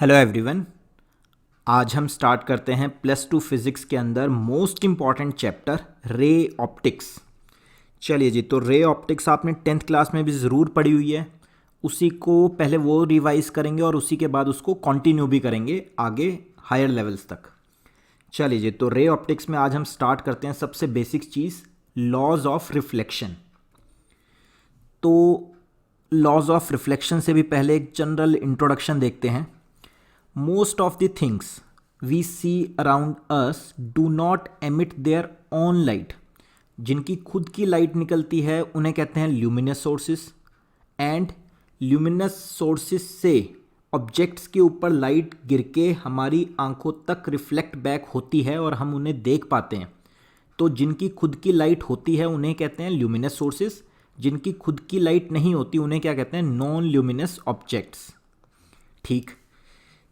Hello everyone. आज हम start करते हैं +2 फिज़िक्स के अंदर most important chapter ray optics. चलिए जी, तो रे ऑप्टिक्स आपने 10th क्लास में भी ज़रूर पढ़ी हुई है। उसी को पहले वो रिवाइज करेंगे और उसी के बाद उसको कंटिन्यू भी करेंगे आगे हायर लेवल्स तक। चलिए जी, तो रे ऑप्टिक्स में आज हम स्टार्ट करते हैं सबसे बेसिक चीज़, लॉज ऑफ रिफ्लेक्शन। तो लॉज ऑफ रिफ्लेक्शन से भी पहले एक जनरल इंट्रोडक्शन देखते हैं। Most of the things we see around us do not emit their own light. जिनकी खुद की लाइट निकलती है उन्हें कहते हैं luminous sources. And luminous sources से ऑब्जेक्ट्स के ऊपर लाइट गिर के हमारी आंखों तक रिफ्लेक्ट बैक होती है और हम उन्हें देख पाते हैं। तो जिनकी खुद की लाइट होती है उन्हें कहते हैं ल्यूमिनस सोर्सेस। जिनकी खुद की लाइट नहीं होती उन्हें क्या कहते हैं? Non luminous objects. ठीक,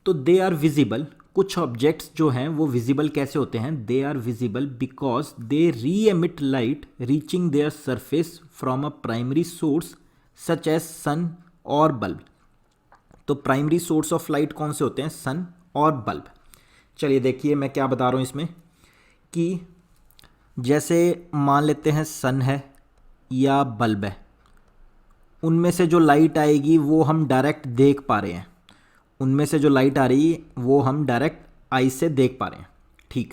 तो दे आर विजिबल। कुछ ऑब्जेक्ट्स जो हैं वो विजिबल कैसे होते हैं? They are visible because they re emit light reaching their surface from a primary source such as sun और बल्ब। तो प्राइमरी सोर्स ऑफ लाइट कौन से होते हैं? सन और बल्ब। चलिए देखिए मैं क्या बता रहा हूँ इसमें कि जैसे मान लेते हैं सन है या बल्ब है, उनमें से जो लाइट आएगी वो हम डायरेक्ट देख पा रहे हैं। उनमें से जो लाइट आ रही है वो हम डायरेक्ट आई से देख पा रहे हैं। ठीक,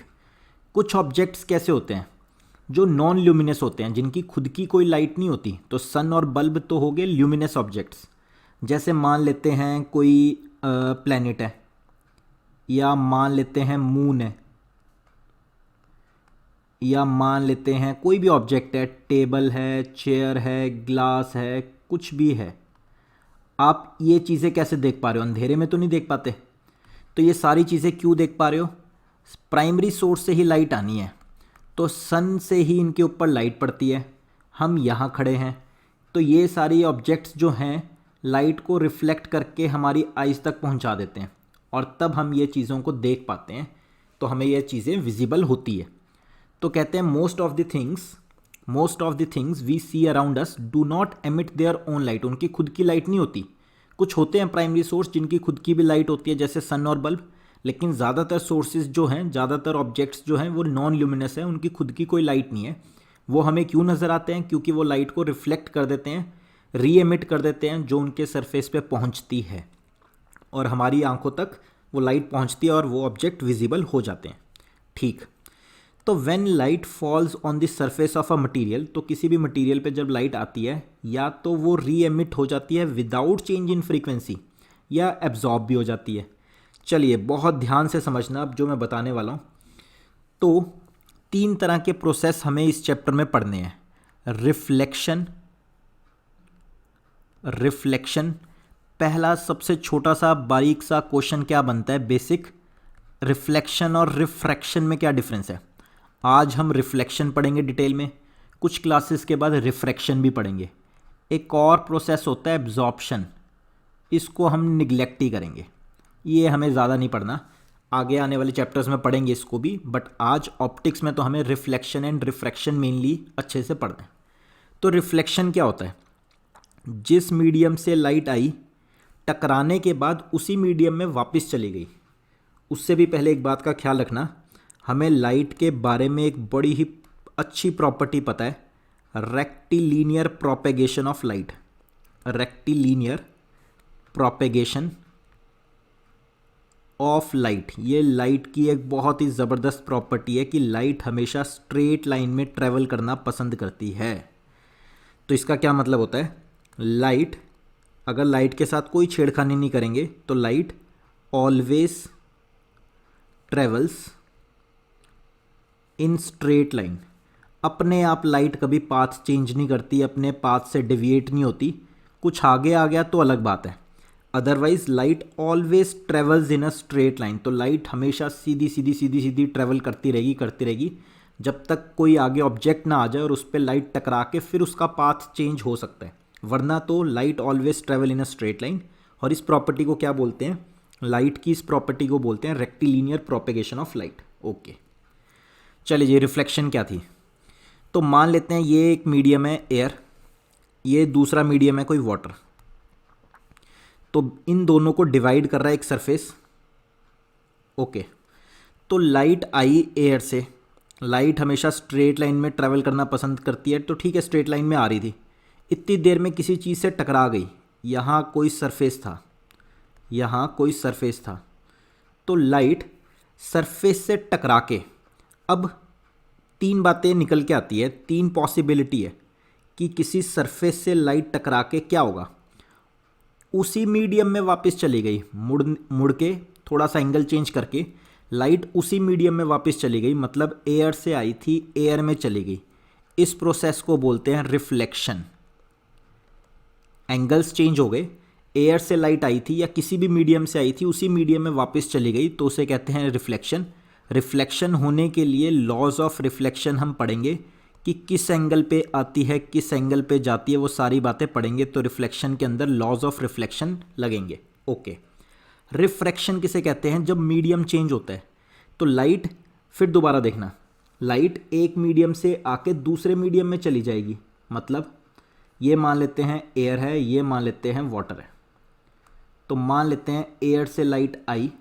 कुछ ऑब्जेक्ट्स कैसे होते हैं? जो नॉन ल्यूमिनस होते हैं, जिनकी खुद की कोई लाइट नहीं होती। तो सन और बल्ब तो हो गए ल्यूमिनस ऑब्जेक्ट्स। जैसे मान लेते हैं कोई प्लैनेट है, या मान लेते हैं मून है, या मान लेते हैं कोई भी ऑब्जेक्ट है, टेबल है, चेयर है, ग्लास है, कुछ भी है। आप ये चीज़ें कैसे देख पा रहे हो? अंधेरे में तो नहीं देख पाते। तो ये सारी चीज़ें क्यों देख पा रहे हो? प्राइमरी सोर्स से ही लाइट आनी है। तो सन से ही इनके ऊपर लाइट पड़ती है। हम यहाँ खड़े हैं तो ये सारी ऑब्जेक्ट्स जो हैं लाइट को रिफ्लेक्ट करके हमारी आइज़ तक पहुँचा देते हैं और तब हम ये चीज़ों को देख पाते हैं। तो हमें ये चीज़ें विजिबल होती है। तो कहते हैं most of the things we see around us do not emit their own light. उनकी खुद की लाइट नहीं होती। कुछ होते हैं प्राइमरी सोर्स जिनकी खुद की भी लाइट होती है, जैसे सन और बल्ब। लेकिन ज़्यादातर सोर्सेज जो हैं, ज़्यादातर ऑब्जेक्ट्स जो हैं वो नॉन ल्यूमिनस है, उनकी खुद की कोई लाइट नहीं है। वो हमें क्यों नज़र आते हैं? क्योंकि वो लाइट को रिफ्लेक्ट कर देते हैं, री एमिट कर देते हैं, जो उनके सरफेस पे पहुंचती है और हमारी आंखों तक वो लाइट पहुंचती है और वो ऑब्जेक्ट विजिबल हो जाते हैं। ठीक, तो when light falls on the surface of a material, तो किसी भी मटेरियल पे जब लाइट आती है या तो वो री एमिट हो जाती है विदाउट चेंज इन फ्रीक्वेंसी, या एब्जॉर्ब भी हो जाती है। चलिए बहुत ध्यान से समझना अब जो मैं बताने वाला हूँ। तो 3 तरह के प्रोसेस हमें इस चैप्टर में पढ़ने हैं। रिफ्लेक्शन पहला सबसे छोटा सा बारीक सा क्वेश्चन क्या बनता है? बेसिक, रिफ्लेक्शन और रिफ्रैक्शन में क्या डिफरेंस है? आज हम रिफ्लेक्शन पढ़ेंगे डिटेल में, कुछ क्लासेस के बाद रिफ्रैक्शन भी पढ़ेंगे। एक और प्रोसेस होता है एब्जॉर्प्शन, इसको हम निगलेक्ट ही करेंगे, ये हमें ज़्यादा नहीं पढ़ना। आगे आने वाले चैप्टर्स में पढ़ेंगे इसको भी, बट आज ऑप्टिक्स में तो हमें रिफ्लेक्शन एंड रिफ्रैक्शन मेनली अच्छे से पढ़ना है। तो रिफ्लेक्शन क्या होता है? जिस मीडियम से लाइट आई, टकराने के बाद उसी मीडियम में वापस चली गई। उससे भी पहले एक बात का ख्याल रखना, हमें लाइट के बारे में एक बड़ी ही अच्छी प्रॉपर्टी पता है, rectilinear propagation of light. Rectilinear propagation of light, ये लाइट की एक बहुत ही ज़बरदस्त प्रॉपर्टी है कि लाइट हमेशा स्ट्रेट लाइन में ट्रेवल करना पसंद करती है। तो इसका क्या मतलब होता है? लाइट, अगर लाइट के साथ कोई छेड़खानी नहीं करेंगे तो light always travels in straight line. अपने आप लाइट कभी पाथ चेंज नहीं करती, अपने पाथ से डिविएट नहीं होती। कुछ आगे आ गया तो अलग बात है, otherwise light always travels in a straight line. तो लाइट हमेशा सीधी सीधी सीधी सीधी ट्रेवल करती रहेगी जब तक कोई आगे ऑब्जेक्ट ना आ जाए और उस पर लाइट टकरा के फिर उसका पाथ चेंज हो सकता है, वरना तो light always travel in a straight line. और इस प्रॉपर्टी को क्या बोलते हैं? लाइट की इस प्रॉपर्टी को बोलते हैं rectilinear propagation of light. Okay, चलिए ये रिफ्लेक्शन क्या थी? तो मान लेते हैं ये एक मीडियम है एयर, ये दूसरा मीडियम है कोई वाटर। तो इन दोनों को डिवाइड कर रहा है एक सरफेस, ओके, तो लाइट आई एयर से, लाइट हमेशा स्ट्रेट लाइन में ट्रैवल करना पसंद करती है, तो ठीक है स्ट्रेट लाइन में आ रही थी, इतनी देर में किसी चीज़ से टकरा गई, यहाँ कोई सरफेस था, यहाँ कोई सरफेस था, तो लाइट सरफेस से टकरा के, अब तीन बातें निकल के आती है, तीन पॉसिबिलिटी है कि किसी सरफेस से लाइट टकरा के क्या होगा, उसी मीडियम में वापस चली गई, मुड़ के थोड़ा सा एंगल चेंज करके लाइट उसी मीडियम में वापस चली गई, मतलब एयर से आई थी एयर में चली गई। इस प्रोसेस को बोलते हैं रिफ्लेक्शन। एंगल्स चेंज हो गए, एयर से लाइट आई थी या किसी भी मीडियम से आई थी, उसी मीडियम में वापस चली गई, तो उसे कहते हैं रिफ्लेक्शन। रिफ्लेक्शन होने के लिए लॉज ऑफ रिफ्लेक्शन हम पढ़ेंगे कि किस एंगल पे आती है, किस एंगल पे जाती है, वो सारी बातें पढ़ेंगे, तो रिफ्लेक्शन के अंदर लॉज ऑफ रिफ्लेक्शन लगेंगे। ओके, रिफ्रैक्शन किसे कहते हैं, जब मीडियम चेंज होता है, तो लाइट, फिर दोबारा देखना, लाइट एक मीडियम से आके दूसरे मीडियम में चली जाएगी, मतलब ये मान लेते हैं एयर है, ये मान लेते हैं वाटर है, तो मान लेते हैं एयर से लाइट आई,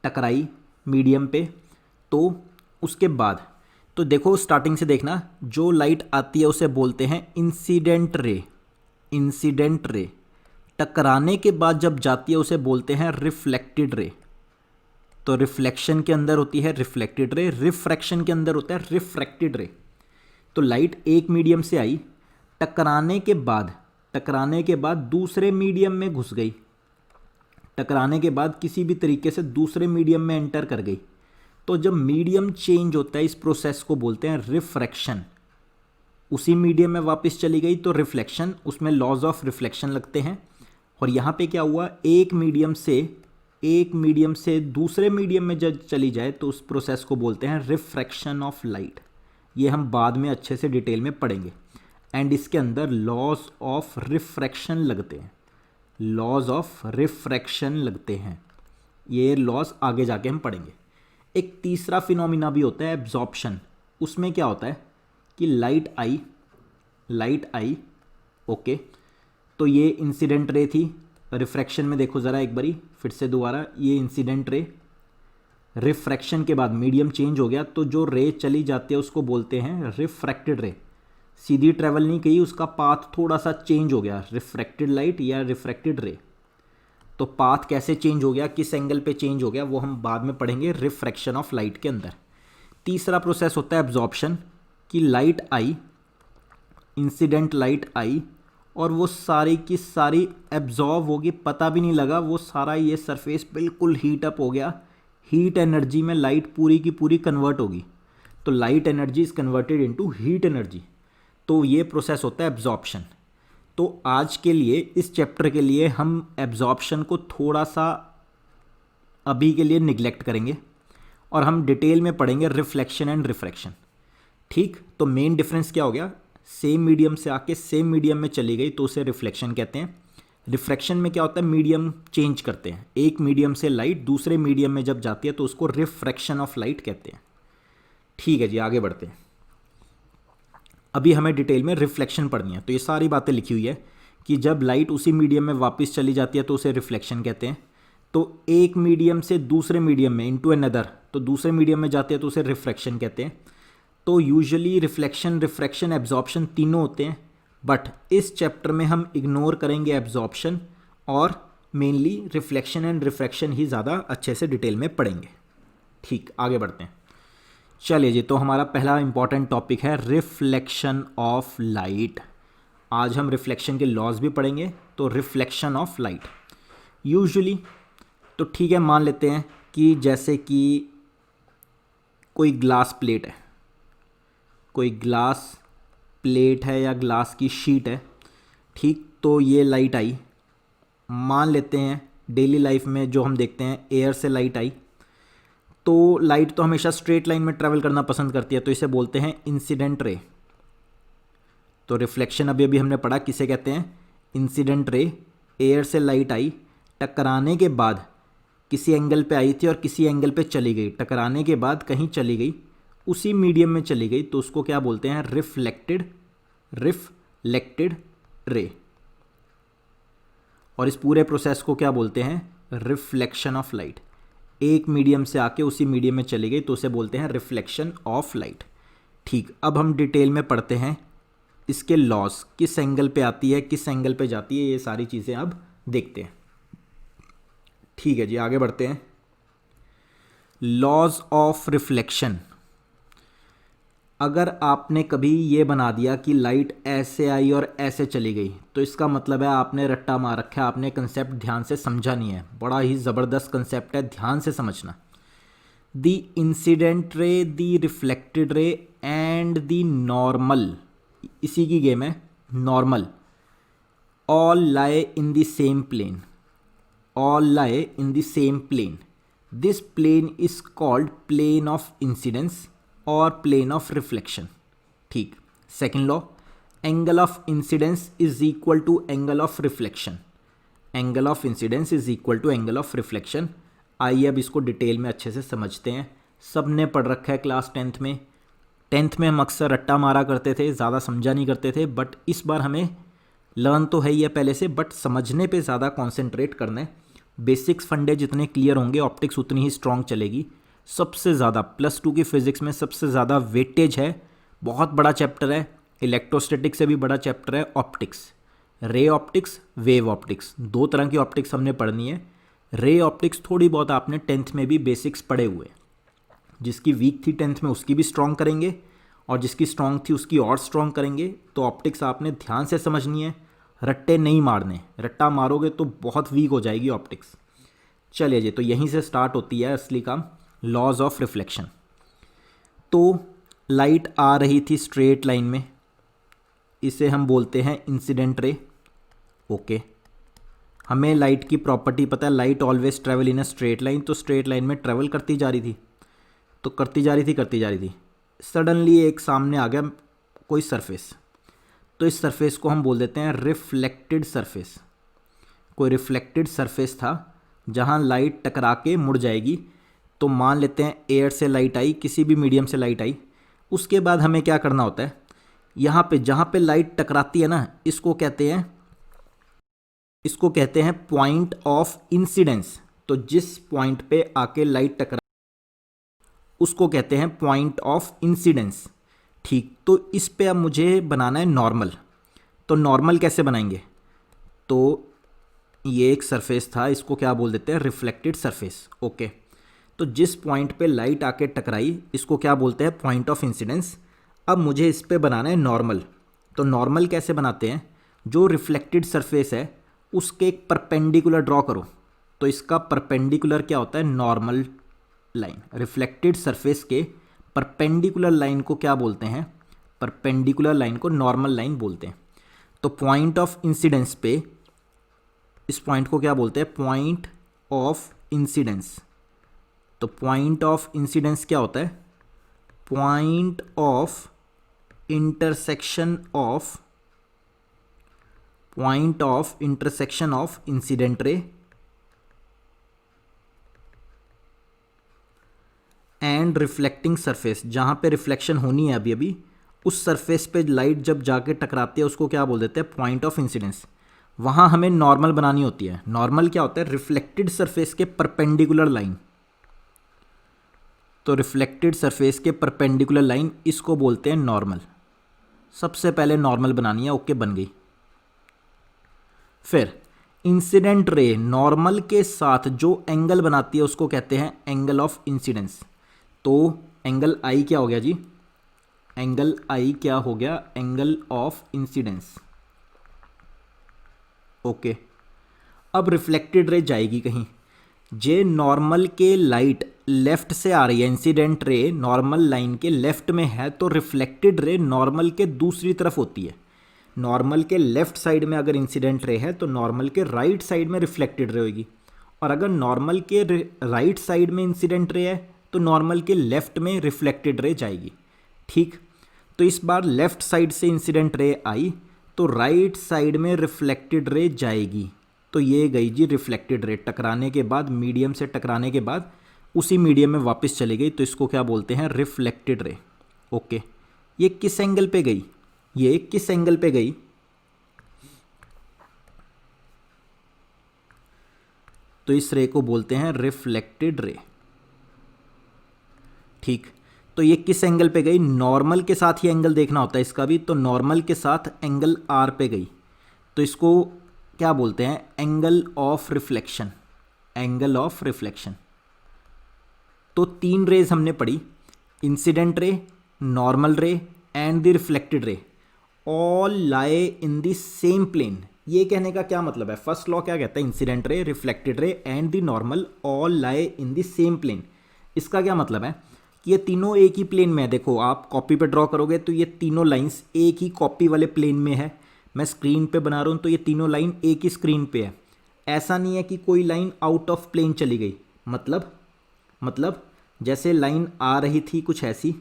टकराई मीडियम पे, तो उसके बाद तो देखो स्टार्टिंग से देखना, जो लाइट आती है उसे बोलते हैं इंसिडेंट रे। इंसिडेंट रे टकराने के बाद जब जाती है उसे बोलते हैं रिफ्लेक्टेड रे। तो रिफ्लेक्शन के अंदर होती है रिफ्लेक्टेड रे, रिफ्रैक्शन के अंदर होता है रिफ्रैक्टेड रे। तो लाइट एक मीडियम से आई, टकराने के बाद दूसरे मीडियम में घुस गई, टकराने के बाद किसी भी तरीके से दूसरे मीडियम में एंटर कर गई, तो जब मीडियम चेंज होता है इस प्रोसेस को बोलते हैं रिफ्रैक्शन। उसी मीडियम में वापस चली गई तो रिफ्लेक्शन, उसमें लॉज ऑफ रिफ्लेक्शन लगते हैं। और यहाँ पे क्या हुआ, एक मीडियम से दूसरे मीडियम में जब चली जाए तो उस प्रोसेस को बोलते हैं रिफ्रैक्शन ऑफ लाइट। ये हम बाद में अच्छे से डिटेल में पढ़ेंगे। एंड इसके अंदर लॉज ऑफ रिफ्रैक्शन लगते हैं, लॉज ऑफ रिफ्रैक्शन लगते हैं, ये लॉज आगे जाके हम पढ़ेंगे। एक तीसरा फिनोमिना भी होता है एब्जॉर्प्शन। उसमें क्या होता है कि लाइट आई, ओके, तो ये इंसिडेंट रे थी, रिफ्रैक्शन में देखो ज़रा एक बारी फिर से दोबारा, ये इंसिडेंट रे, रिफ्रैक्शन के बाद मीडियम चेंज हो गया, तो जो रे चली जाती है उसको बोलते हैं रिफ्रैक्टेड रे। सीधी ट्रैवल नहीं की, उसका पाथ थोड़ा सा चेंज हो गया, रिफ्रैक्टेड लाइट या रिफ्रैक्टेड रे। तो पाथ कैसे चेंज हो गया, किस एंगल पे चेंज हो गया, वो हम बाद में पढ़ेंगे रिफ्रैक्शन ऑफ लाइट के अंदर। तीसरा प्रोसेस होता है एब्जॉर्प्शन, कि लाइट आई, इंसिडेंट लाइट आई, और वो सारी की सारी एब्जॉर्व होगी, पता भी नहीं लगा, वो सारा ये सरफेस बिल्कुल हीट अप हो गया, हीट एनर्जी में लाइट पूरी की पूरी कन्वर्ट होगी, तो light energy is converted into heat energy, तो ये प्रोसेस होता है एब्जॉर्प्शन। तो आज के लिए, इस चैप्टर के लिए हम एब्जॉर्प्शन को थोड़ा सा अभी के लिए निगलेक्ट करेंगे और हम डिटेल में पढ़ेंगे रिफ्लेक्शन एंड रिफ्रैक्शन। ठीक, तो मेन डिफरेंस क्या हो गया, सेम मीडियम से आके सेम मीडियम में चली गई तो उसे रिफ्लेक्शन कहते हैं। रिफ्रैक्शन में क्या होता है, मीडियम चेंज करते हैं, एक मीडियम से लाइट दूसरे मीडियम में जब जाती है तो उसको रिफ्रैक्शन ऑफ लाइट कहते हैं। ठीक है जी, आगे बढ़ते हैं। अभी हमें डिटेल में रिफ्लेक्शन पढ़नी है, तो ये सारी बातें लिखी हुई है कि जब लाइट उसी मीडियम में वापस चली जाती है तो उसे रिफ्लेक्शन कहते हैं। तो एक मीडियम से दूसरे मीडियम में इनटू अनदर, तो दूसरे मीडियम में जाती है तो उसे रिफ्रैक्शन कहते हैं। तो यूजुअली रिफ्लेक्शन, रिफ्रैक्शन, एब्जॉर्प्शन तीनों होते हैं, बट इस चैप्टर में हम इग्नोर करेंगे एब्जॉर्प्शन और मेनली रिफ्लेक्शन एंड रिफ्रैक्शन ही ज़्यादा अच्छे से डिटेल में पढ़ेंगे। ठीक, आगे बढ़ते हैं। चलिए जी, तो हमारा पहला इंपॉर्टेंट टॉपिक है रिफ्लेक्शन ऑफ लाइट। आज हम रिफ्लेक्शन के लॉज भी पढ़ेंगे। तो रिफ्लेक्शन ऑफ लाइट यूजुअली, तो ठीक है, मान लेते हैं कि जैसे कि कोई ग्लास प्लेट है, कोई ग्लास प्लेट है या ग्लास की शीट है, ठीक, तो ये लाइट आई, मान लेते हैं डेली लाइफ में जो हम देखते हैं एयर से लाइट आई, तो लाइट तो हमेशा स्ट्रेट लाइन में ट्रैवल करना पसंद करती है, तो इसे बोलते हैं इंसिडेंट रे। तो रिफ्लेक्शन अभी अभी हमने पढ़ा, किसे कहते हैं, इंसिडेंट रे। एयर से लाइट आई, टकराने के बाद किसी एंगल पे आई थी और किसी एंगल पे चली गई, टकराने के बाद कहीं चली गई, उसी मीडियम में चली गई, तो उसको क्या बोलते हैं, रिफ्लेक्टेड रे। और इस पूरे प्रोसेस को क्या बोलते हैं, रिफ्लेक्शन ऑफ लाइट। एक मीडियम से आके उसी मीडियम में चली गई तो उसे बोलते हैं रिफ्लेक्शन ऑफ लाइट। ठीक, अब हम डिटेल में पढ़ते हैं इसके लॉस, किस एंगल पे आती है, किस एंगल पे जाती है, ये सारी चीज़ें अब देखते हैं। ठीक है जी, आगे बढ़ते हैं। Laws of reflection. अगर आपने कभी ये बना दिया कि लाइट ऐसे आई और ऐसे चली गई तो इसका मतलब है आपने रट्टा मार रखा है, आपने कंसेप्ट ध्यान से समझा नहीं है। बड़ा ही ज़बरदस्त कंसेप्ट है, ध्यान से समझना। The incident ray, the reflected ray and the normal, इसी की गेम है normal, all lie in the same plane, all lie in the same plane. This plane is called plane of incidence और plane of reflection. ठीक, second law, angle of incidence is equal to angle of reflection, angle of incidence is equal to angle of reflection. आइए अब इसको detail में अच्छे से समझते हैं। सब ने पढ़ रखा है क्लास टेंथ में हम अक्सर रट्टा मारा करते थे, ज़्यादा समझा नहीं करते थे, बट इस बार हमें लर्न तो है ही है पहले से, बट समझने पे ज़्यादा कॉन्सेंट्रेट करना है। बेसिक्स फंडे जितने क्लियर होंगे ऑप्टिक्स उतनी ही स्ट्रॉन्ग चलेगी। सबसे ज़्यादा +2 की फिज़िक्स में सबसे ज़्यादा वेटेज है, बहुत बड़ा चैप्टर है, इलेक्ट्रोस्टैटिक्स से भी बड़ा चैप्टर है optics. Ray optics, wave optics, दो तरह की ऑप्टिक्स हमने पढ़नी है। रे ऑप्टिक्स थोड़ी बहुत आपने 10th में भी बेसिक्स पढ़े हुए, जिसकी वीक थी 10th में उसकी भी स्ट्रॉन्ग करेंगे और जिसकी स्ट्रॉन्ग थी उसकी और स्ट्रॉन्ग करेंगे। तो ऑप्टिक्स आपने ध्यान से समझनी है, रट्टे नहीं मारने, रट्टा मारोगे तो बहुत वीक हो जाएगी ऑप्टिक्स। चलिए जी, तो यहीं से स्टार्ट होती है असली काम, लॉज ऑफ रिफ्लेक्शन। तो लाइट आ रही थी स्ट्रेट लाइन में, इसे हम बोलते हैं इंसिडेंट रे। ओके, हमें लाइट की प्रॉपर्टी पता है, light always travel in a straight line. तो स्ट्रेट लाइन में ट्रेवल करती जा रही थी, तो करती जा रही थी। सडनली एक सामने आ गया कोई सरफेस, तो इस सरफेस को हम बोल देते हैं रिफ्लेक्टेड सरफेस। कोई रिफ्लेक्टेड सरफेस था जहाँ लाइट टकरा के मुड़ जाएगी। तो मान लेते हैं एयर से लाइट आई, किसी भी मीडियम से लाइट आई, उसके बाद हमें क्या करना होता है, यहाँ पे जहाँ पे लाइट टकराती है ना, इसको कहते हैं पॉइंट ऑफ इंसिडेंस। तो जिस पॉइंट पे आके लाइट टकरा उसको कहते हैं पॉइंट ऑफ इंसिडेंस। ठीक, तो इस पे अब मुझे बनाना है नॉर्मल। तो नॉर्मल कैसे बनाएंगे, तो ये एक सरफेस था, इसको क्या बोल देते हैं, रिफ्लेक्टेड सरफेस। ओके, तो जिस पॉइंट पे लाइट आके टकराई इसको क्या बोलते हैं, पॉइंट ऑफ इंसिडेंस। अब मुझे इस पे बनाना है नॉर्मल। तो नॉर्मल कैसे बनाते हैं, जो रिफ्लेक्टेड सरफेस है उसके एक परपेंडिकुलर ड्रॉ करो। तो इसका परपेंडिकुलर क्या होता है, नॉर्मल लाइन। रिफ्लेक्टेड सरफेस के परपेंडिकुलर लाइन को क्या बोलते हैं, परपेंडिकुलर लाइन को नॉर्मल लाइन बोलते हैं। तो पॉइंट ऑफ इंसिडेंस पे इस पॉइंट को क्या बोलते हैं, पॉइंट ऑफ इंसिडेंस। तो पॉइंट ऑफ इंसिडेंस क्या होता है, point of intersection of incident ray and reflecting surface. जहाँ पे रिफ्लेक्शन होनी है अभी उस सरफेस पे लाइट जब जाके टकराती है उसको क्या बोल देते हैं, पॉइंट ऑफ इंसिडेंस। वहाँ हमें नॉर्मल बनानी होती है। नॉर्मल क्या होता है, रिफ्लेक्टेड सरफेस के परपेंडिकुलर लाइन। तो रिफ्लेक्टेड सरफेस के परपेंडिकुलर लाइन, इसको बोलते हैं नॉर्मल। सबसे पहले नॉर्मल बनानी है, ओके बन गई। फिर इंसिडेंट रे नॉर्मल के साथ जो एंगल बनाती है उसको कहते हैं एंगल ऑफ इंसिडेंस। तो एंगल आई क्या हो गया जी, एंगल आई क्या हो गया, एंगल ऑफ इंसिडेंस। ओके, अब रिफ्लेक्टेड रे जाएगी कहीं, जे नॉर्मल के लाइट लेफ्ट से आ रही है, इंसिडेंट रे नॉर्मल लाइन के लेफ्ट में है, तो रिफ्लेक्टेड रे नॉर्मल के दूसरी तरफ होती है। नॉर्मल के लेफ्ट साइड में अगर इंसिडेंट रे है तो नॉर्मल के राइट साइड में रिफ्लेक्टेड रे होगी, और अगर नॉर्मल के राइट साइड में इंसिडेंट रे है तो नॉर्मल के लेफ्ट में रिफ्लेक्टेड रे जाएगी। ठीक, तो इस बार लेफ्ट साइड से इंसिडेंट रे आई तो राइट साइड में रिफ्लेक्टेड रे जाएगी। तो ये गई जी रिफ्लेक्टेड रे, टकराने के बाद, मीडियम से टकराने के बाद उसी मीडियम में वापस चली गई, तो इसको क्या बोलते हैं, रिफ्लेक्टेड रे। ओके, ये किस एंगल पे गई, ये किस एंगल पे गई, तो इस रे को बोलते हैं रिफ्लेक्टेड रे। ठीक, तो ये किस एंगल पे गई? नॉर्मल के साथ ही एंगल देखना होता है इसका भी, तो नॉर्मल के साथ एंगल आर पे गई, तो इसको क्या बोलते हैं? Angle of reflection. Angle of reflection. तो 3 रेज हमने पढ़ी, इंसिडेंट रे, नॉर्मल रे and the reflected ray, all lie in the same plane. ये कहने का क्या मतलब है? फर्स्ट लॉ क्या कहता है? Incident ray, reflected ray and the normal all lie in the same plane. इसका क्या मतलब है कि ये तीनों एक ही प्लेन में है। देखो आप कॉपी पे ड्रॉ करोगे तो ये तीनों लाइंस एक ही कॉपी वाले प्लेन में है। मैं स्क्रीन पे बना रहा हूँ तो ये तीनों लाइन एक ही स्क्रीन पे है। ऐसा नहीं है कि कोई लाइन आउट ऑफ प्लेन चली गई। मतलब जैसे लाइन आ रही थी कुछ ऐसी,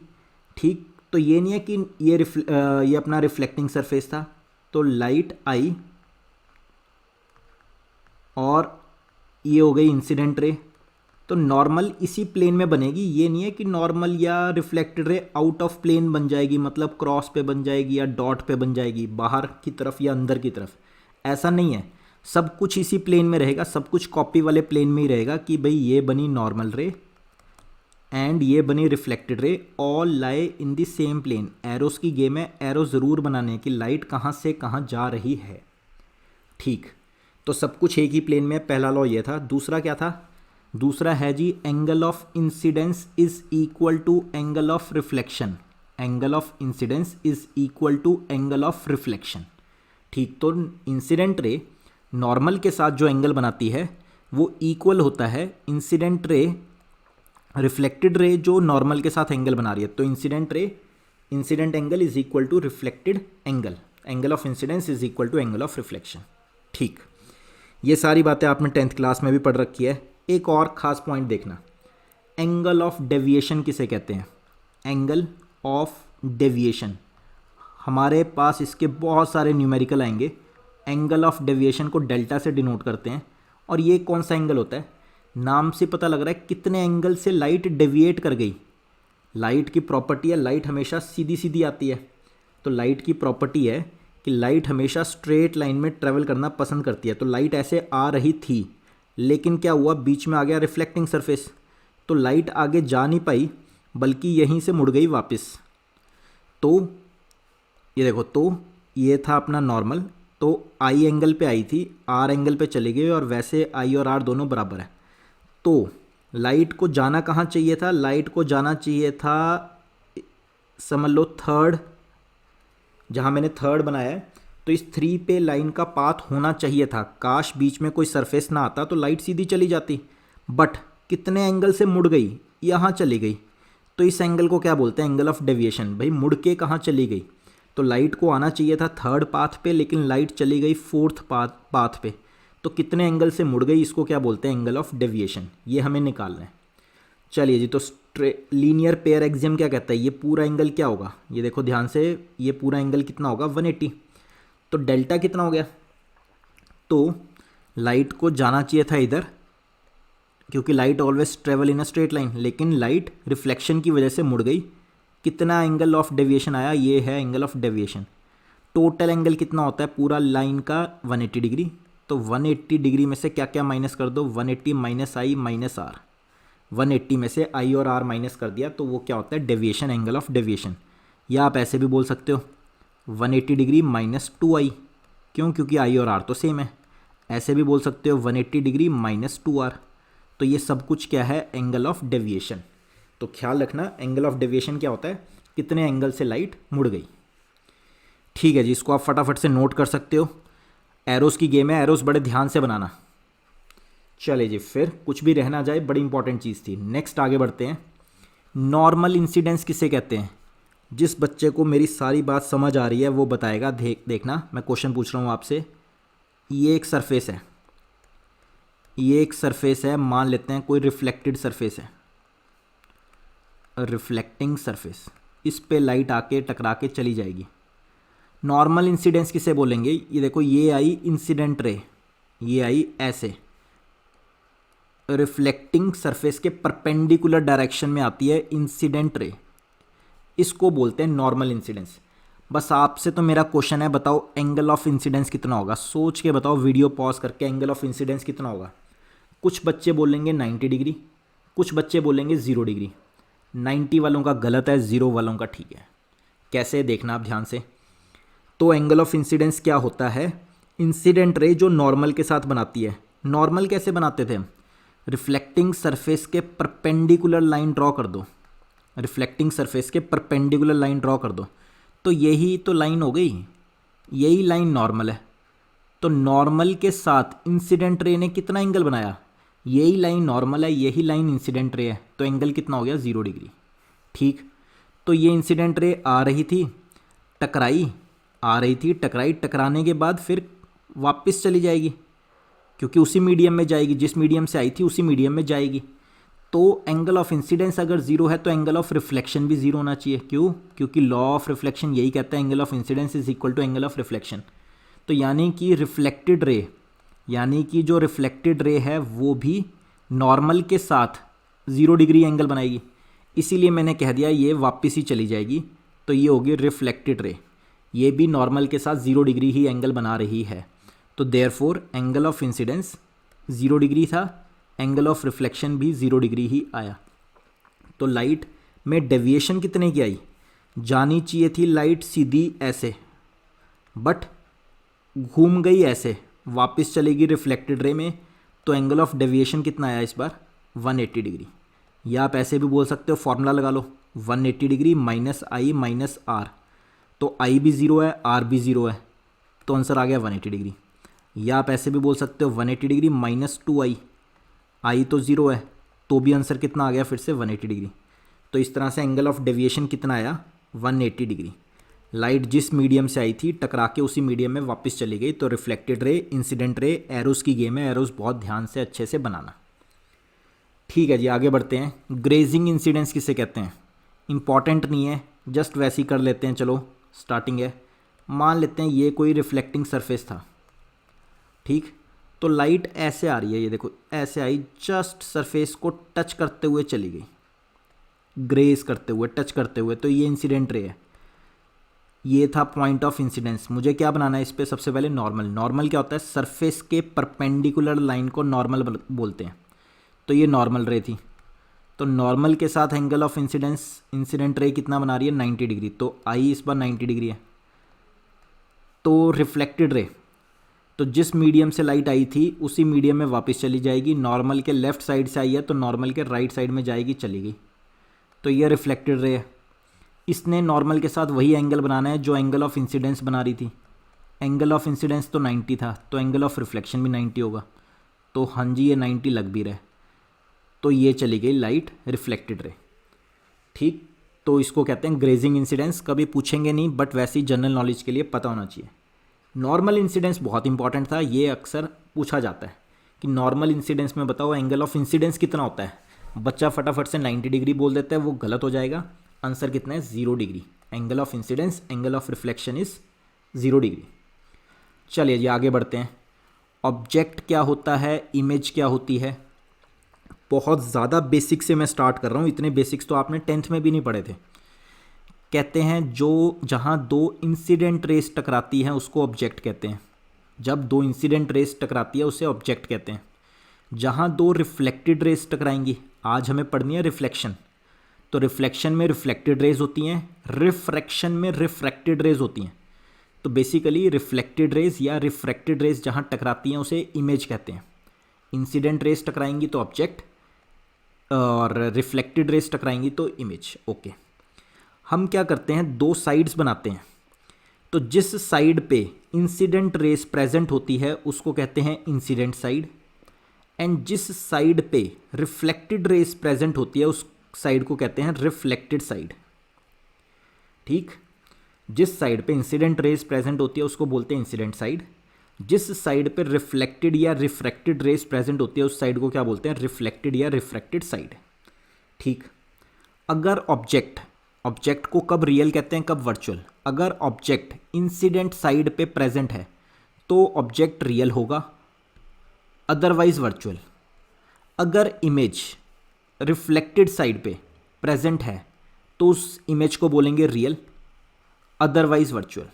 ठीक, तो ये नहीं है कि ये अपना रिफ्लेक्टिंग सरफेस था, तो लाइट आई और ये हो गई इंसिडेंट रे, तो नॉर्मल इसी प्लेन में बनेगी। ये नहीं है कि नॉर्मल या reflected ray out of plane बन जाएगी, मतलब क्रॉस पे बन जाएगी या डॉट पे बन जाएगी, बाहर की तरफ या अंदर की तरफ। ऐसा नहीं है, सब कुछ इसी प्लेन में रहेगा, सब कुछ कॉपी वाले प्लेन में ही रहेगा कि भाई ये बनी नॉर्मल रे एंड ये बनी reflected ray, all lie in the same plane. Arrows की गेम है, एरो ज़रूर बनाने की लाइट कहाँ से कहाँ जा रही है। ठीक, तो सब कुछ एक ही प्लेन में। पहला लॉ ये था। दूसरा क्या था? दूसरा है जी angle of incidence is equal to angle of reflection. Angle of incidence is equal to angle of reflection. ठीक, तो इंसिडेंट रे नॉर्मल के साथ जो एंगल बनाती है वो इक्वल होता है इंसिडेंट रे, रिफ्लेक्टेड रे जो नॉर्मल के साथ एंगल बना रही है। तो incident angle is equal to reflected angle. Angle of incidence is equal to angle of reflection. ठीक, ये सारी बातें आपने 10th क्लास में भी पढ़ रखी है। एक और ख़ास पॉइंट देखना, एंगल ऑफ डेविएशन किसे कहते हैं? एंगल ऑफ डेविएशन, हमारे पास इसके बहुत सारे न्यूमेरिकल आएंगे। एंगल ऑफ डेविएशन को डेल्टा से डिनोट करते हैं। और ये कौन सा एंगल होता है? नाम से पता लग रहा है कितने एंगल से लाइट डेविएट कर गई। लाइट की प्रॉपर्टी है, लाइट हमेशा सीधी सीधी आती है। तो लाइट की प्रॉपर्टी है कि लाइट हमेशा स्ट्रेट लाइन में ट्रेवल करना पसंद करती है। तो लाइट ऐसे आ रही थी, लेकिन क्या हुआ? बीच में आ गया रिफ्लेक्टिंग सरफेस, तो लाइट आगे जा नहीं पाई, बल्कि यहीं से मुड़ गई वापस। तो ये देखो, तो ये था अपना नॉर्मल, तो आई एंगल पे आई थी, आर एंगल पे चली गई, और वैसे आई और आर दोनों बराबर है। तो लाइट को जाना कहाँ चाहिए था? लाइट को जाना चाहिए था, समझ लो थर्ड, जहाँ मैंने थर्ड बनाया है, तो इस 3 पे लाइन का पाथ होना चाहिए था। काश बीच में कोई सरफेस ना आता तो लाइट सीधी चली जाती, बट कितने एंगल से मुड़ गई? यहाँ चली गई। तो इस एंगल को क्या बोलते हैं? Angle of deviation. भाई मुड़ के कहाँ चली गई? तो लाइट को आना चाहिए था थर्ड पाथ पे, लेकिन लाइट चली गई फोर्थ पाथ पे। तो कितने एंगल से मुड़ गई? इसको क्या बोलते हैं? Angle of deviation. ये हमें निकालना है। चलिए जी, तो लीनियर पेयर एक्सियम क्या कहता है? ये पूरा एंगल क्या होगा? ये देखो ध्यान से, ये पूरा एंगल कितना होगा? 180। तो डेल्टा कितना हो गया? तो लाइट को जाना चाहिए था इधर, क्योंकि light always travel in a straight line, लेकिन लाइट रिफ्लेक्शन की वजह से मुड़ गई। कितना एंगल ऑफ डेविएशन आया? ये है angle of deviation. Total angle कितना होता है पूरा लाइन का? 180 डिग्री। तो 180 डिग्री में से क्या क्या माइनस कर दो? 180 माइनस आई माइनस आर। 180 में से आई और आर माइनस कर दिया, तो वो क्या होता है? Deviation, angle of deviation. या आप ऐसे भी बोल सकते हो 180 डिग्री माइनस 2i। क्यों? क्योंकि आई और आर तो सेम है। ऐसे भी बोल सकते हो 180 डिग्री माइनस 2r। तो ये सब कुछ क्या है? Angle of deviation. तो ख्याल रखना, एंगल ऑफ डेविएशन क्या होता है? कितने एंगल से लाइट मुड़ गई। ठीक है जी, इसको आप फटाफट से नोट कर सकते हो। एरोस की गेम है, एरोस बड़े ध्यान से बनाना। चले जी, फिर कुछ भी रहना जाए, बड़ी इंपॉर्टेंट चीज़ थी। नेक्स्ट आगे बढ़ते हैं। नॉर्मल इंसिडेंस किसे कहते हैं? जिस बच्चे को मेरी सारी बात समझ आ रही है वो बताएगा। देखना, मैं क्वेश्चन पूछ रहा हूँ आपसे। ये एक सरफेस है, ये एक सरफेस है, मान लेते हैं कोई रिफ्लेक्टेड सरफेस है, रिफ्लेक्टिंग सरफेस। इस पे लाइट आके टकरा के चली जाएगी। नॉर्मल इंसिडेंस किसे बोलेंगे? ये देखो, ये आई इंसिडेंट रे, ये आई ऐसे रिफ्लेक्टिंग सरफेस के परपेंडिकुलर डायरेक्शन में आती है इंसिडेंट रे। इसको बोलते हैं नॉर्मल इंसिडेंस। बस आपसे तो मेरा क्वेश्चन है, बताओ एंगल ऑफ इंसिडेंस कितना होगा? सोच के बताओ, वीडियो पॉज करके, एंगल ऑफ इंसिडेंस कितना होगा? कुछ बच्चे बोलेंगे 90 डिग्री, कुछ बच्चे बोलेंगे 0 डिग्री। 90 वालों का गलत है, 0 वालों का ठीक है। कैसे देखना आप ध्यान से। तो एंगल ऑफ इंसिडेंस क्या होता है, इंसिडेंट रे जो नॉर्मल के साथ बनाती है। नॉर्मल कैसे बनाते थे हम, रिफ्लेक्टिंग सरफेस के परपेंडिकुलर लाइन ड्रॉ कर दो, रिफ्लेक्टिंग सरफेस के परपेंडिकुलर लाइन ड्रॉ कर दो, तो यही तो लाइन हो गई, यही लाइन नॉर्मल है। तो नॉर्मल के साथ इंसिडेंट रे ने कितना एंगल बनाया, यही लाइन नॉर्मल है, यही लाइन इंसिडेंट रे है, तो एंगल कितना हो गया, 0 डिग्री। ठीक, तो ये इंसिडेंट रे आ रही थी, टकराई, आ रही थी, टकराई, टकराने के बाद फिर वापस चली जाएगी, क्योंकि उसी मीडियम में जाएगी, जिस मीडियम से आई थी उसी मीडियम में जाएगी। तो एंगल ऑफ इंसिडेंस अगर 0 है तो एंगल ऑफ रिफ्लेक्शन भी 0 होना चाहिए। क्यों, क्योंकि लॉ ऑफ रिफ्लेक्शन यही कहता है angle of incidence is equal to angle of reflection. तो यानी कि रिफ्लेक्टेड रे, यानी कि जो रिफ्लेक्टेड रे है वो भी नॉर्मल के साथ 0 डिग्री एंगल बनाएगी, इसीलिए मैंने कह दिया ये वापस ही चली जाएगी, तो ये होगी रिफ्लेक्टेड रे, ये भी नॉर्मल के साथ 0 डिग्री ही एंगल बना रही है। तो therefore angle of incidence 0 degree था, एंगल ऑफ रिफ्लेक्शन भी 0 डिग्री ही आया। तो लाइट में डेविएशन कितने की आई, जानी चाहिए थी लाइट सीधी ऐसे, बट घूम गई ऐसे, वापस चलेगी रिफ्लेक्टेड रे में, तो एंगल ऑफ डेविएशन कितना आया इस बार, 180 डिग्री। या आप ऐसे भी बोल सकते हो, फॉर्मूला लगा लो, 180 degree minus i minus r, तो आई भी 0 है, आर भी 0 है, तो आंसर आ गया 180 डिग्री। या आप ऐसे भी बोल सकते हो 180 डिग्री माइनस 2i, आई तो 0 है, तो भी आंसर कितना आ गया फिर से 180 डिग्री। तो इस तरह से एंगल ऑफ डेविएशन कितना आया, 180 डिग्री। लाइट जिस मीडियम से आई थी टकरा के उसी मीडियम में वापस चली गई। तो reflected ray, incident ray, arrows की गेम है, एरोस बहुत ध्यान से अच्छे से बनाना। ठीक है जी, आगे बढ़ते हैं। ग्रेजिंग इंसिडेंस किसे कहते हैं, इंपॉर्टेंट नहीं है, जस्ट वैसे ही कर लेते हैं। चलो स्टार्टिंग है, मान लेते हैं ये कोई रिफ्लेक्टिंग सरफेस था, ठीक। तो लाइट ऐसे आ रही है, ये देखो ऐसे आई, जस्ट सरफेस को टच करते हुए चली गई, ग्रेज करते हुए, टच करते हुए, तो ये इंसिडेंट रे है। ये था पॉइंट ऑफ इंसिडेंस। मुझे क्या बनाना है इस पर, सबसे पहले नॉर्मल। नॉर्मल क्या होता है, सरफेस के परपेंडिकुलर लाइन को नॉर्मल बोलते हैं। तो ये नॉर्मल रे थी, तो नॉर्मल के साथ angle of incidence, incident ray कितना बना रही है, 90 डिग्री, तो आई इस बार 90 डिग्री है। तो रिफ्लेक्टेड रे, तो जिस मीडियम से लाइट आई थी उसी मीडियम में वापस चली जाएगी, नॉर्मल के लेफ्ट साइड से आई है तो नॉर्मल के राइट साइड में जाएगी, चली गई, तो ये रिफ्लेक्टेड रे है। इसने नॉर्मल के साथ वही एंगल बनाना है जो एंगल ऑफ इंसिडेंस बना रही थी। एंगल ऑफ इंसिडेंस तो 90 था, तो एंगल ऑफ रिफ्लेक्शन भी 90 होगा, तो हाँ जी ये 90 लग भी रहा है, तो ये चली गई लाइट रिफ्लेक्टेड रे, ठीक। तो इसको कहते हैं ग्रेजिंग इंसिडेंस। कभी पूछेंगे नहीं, बट वैसे ही जनरल नॉलेज के लिए पता होना चाहिए। नॉर्मल इंसिडेंस बहुत इंपॉर्टेंट था, ये अक्सर पूछा जाता है कि नॉर्मल इंसिडेंस में बताओ एंगल ऑफ इंसिडेंस कितना होता है। बच्चा फटाफट से 90 डिग्री बोल देता है, वो गलत हो जाएगा। आंसर कितना है, 0 degree. Angle of incidence, angle of reflection is 0 degree. चलिए जी आगे बढ़ते हैं। ऑब्जेक्ट क्या होता है, इमेज क्या होती है। बहुत ज़्यादा बेसिक से मैं स्टार्ट कर रहा हूँ, इतने बेसिक्स तो आपने 10th में भी नहीं पढ़े थे। कहते हैं जो जहाँ दो इंसिडेंट रेस टकराती हैं उसको ऑब्जेक्ट कहते हैं। जब दो इंसिडेंट रेस टकराती है उसे ऑब्जेक्ट कहते हैं। जहाँ दो रिफ्लेक्टेड रेस टकराएंगी, आज हमें पढ़नी है रिफ्लेक्शन, तो रिफ्लेक्शन में रिफ्लेक्टेड रेज होती हैं, रिफ्रैक्शन में रिफ्रैक्टेड रेज होती हैं। तो बेसिकली रिफ्लेक्टेड रेज या रिफ्रैक्टेड रेज जहाँ टकराती हैं उसे इमेज कहते हैं। इंसिडेंट रेस टकराएंगी तो ऑब्जेक्ट, और रिफ्लेक्टेड रेस टकराएंगी तो इमेज। ओके, हम क्या करते हैं, दो साइड्स बनाते हैं। तो जिस साइड पे इंसिडेंट रेस प्रेजेंट होती है उसको कहते हैं इंसिडेंट साइड, एंड जिस साइड पे रिफ्लेक्टेड रेस प्रेजेंट होती है उस साइड को कहते हैं रिफ्लेक्टेड साइड, ठीक। जिस साइड पे इंसिडेंट रेस प्रेजेंट होती है उसको बोलते हैं इंसिडेंट साइड। जिस साइड पे रिफ्लेक्टेड या रिफ्रैक्टेड रेस प्रेजेंट होती है उस साइड को क्या बोलते हैं, रिफ्लेक्टेड या रिफ्रैक्टेड साइड, ठीक। अगर ऑब्जेक्ट को कब रियल कहते हैं, कब वर्चुअल। अगर ऑब्जेक्ट इंसिडेंट साइड पे प्रेजेंट है तो ऑब्जेक्ट रियल होगा, अदरवाइज वर्चुअल। अगर इमेज रिफ्लेक्टेड साइड पे प्रेजेंट है तो उस इमेज को बोलेंगे रियल, अदरवाइज वर्चुअल।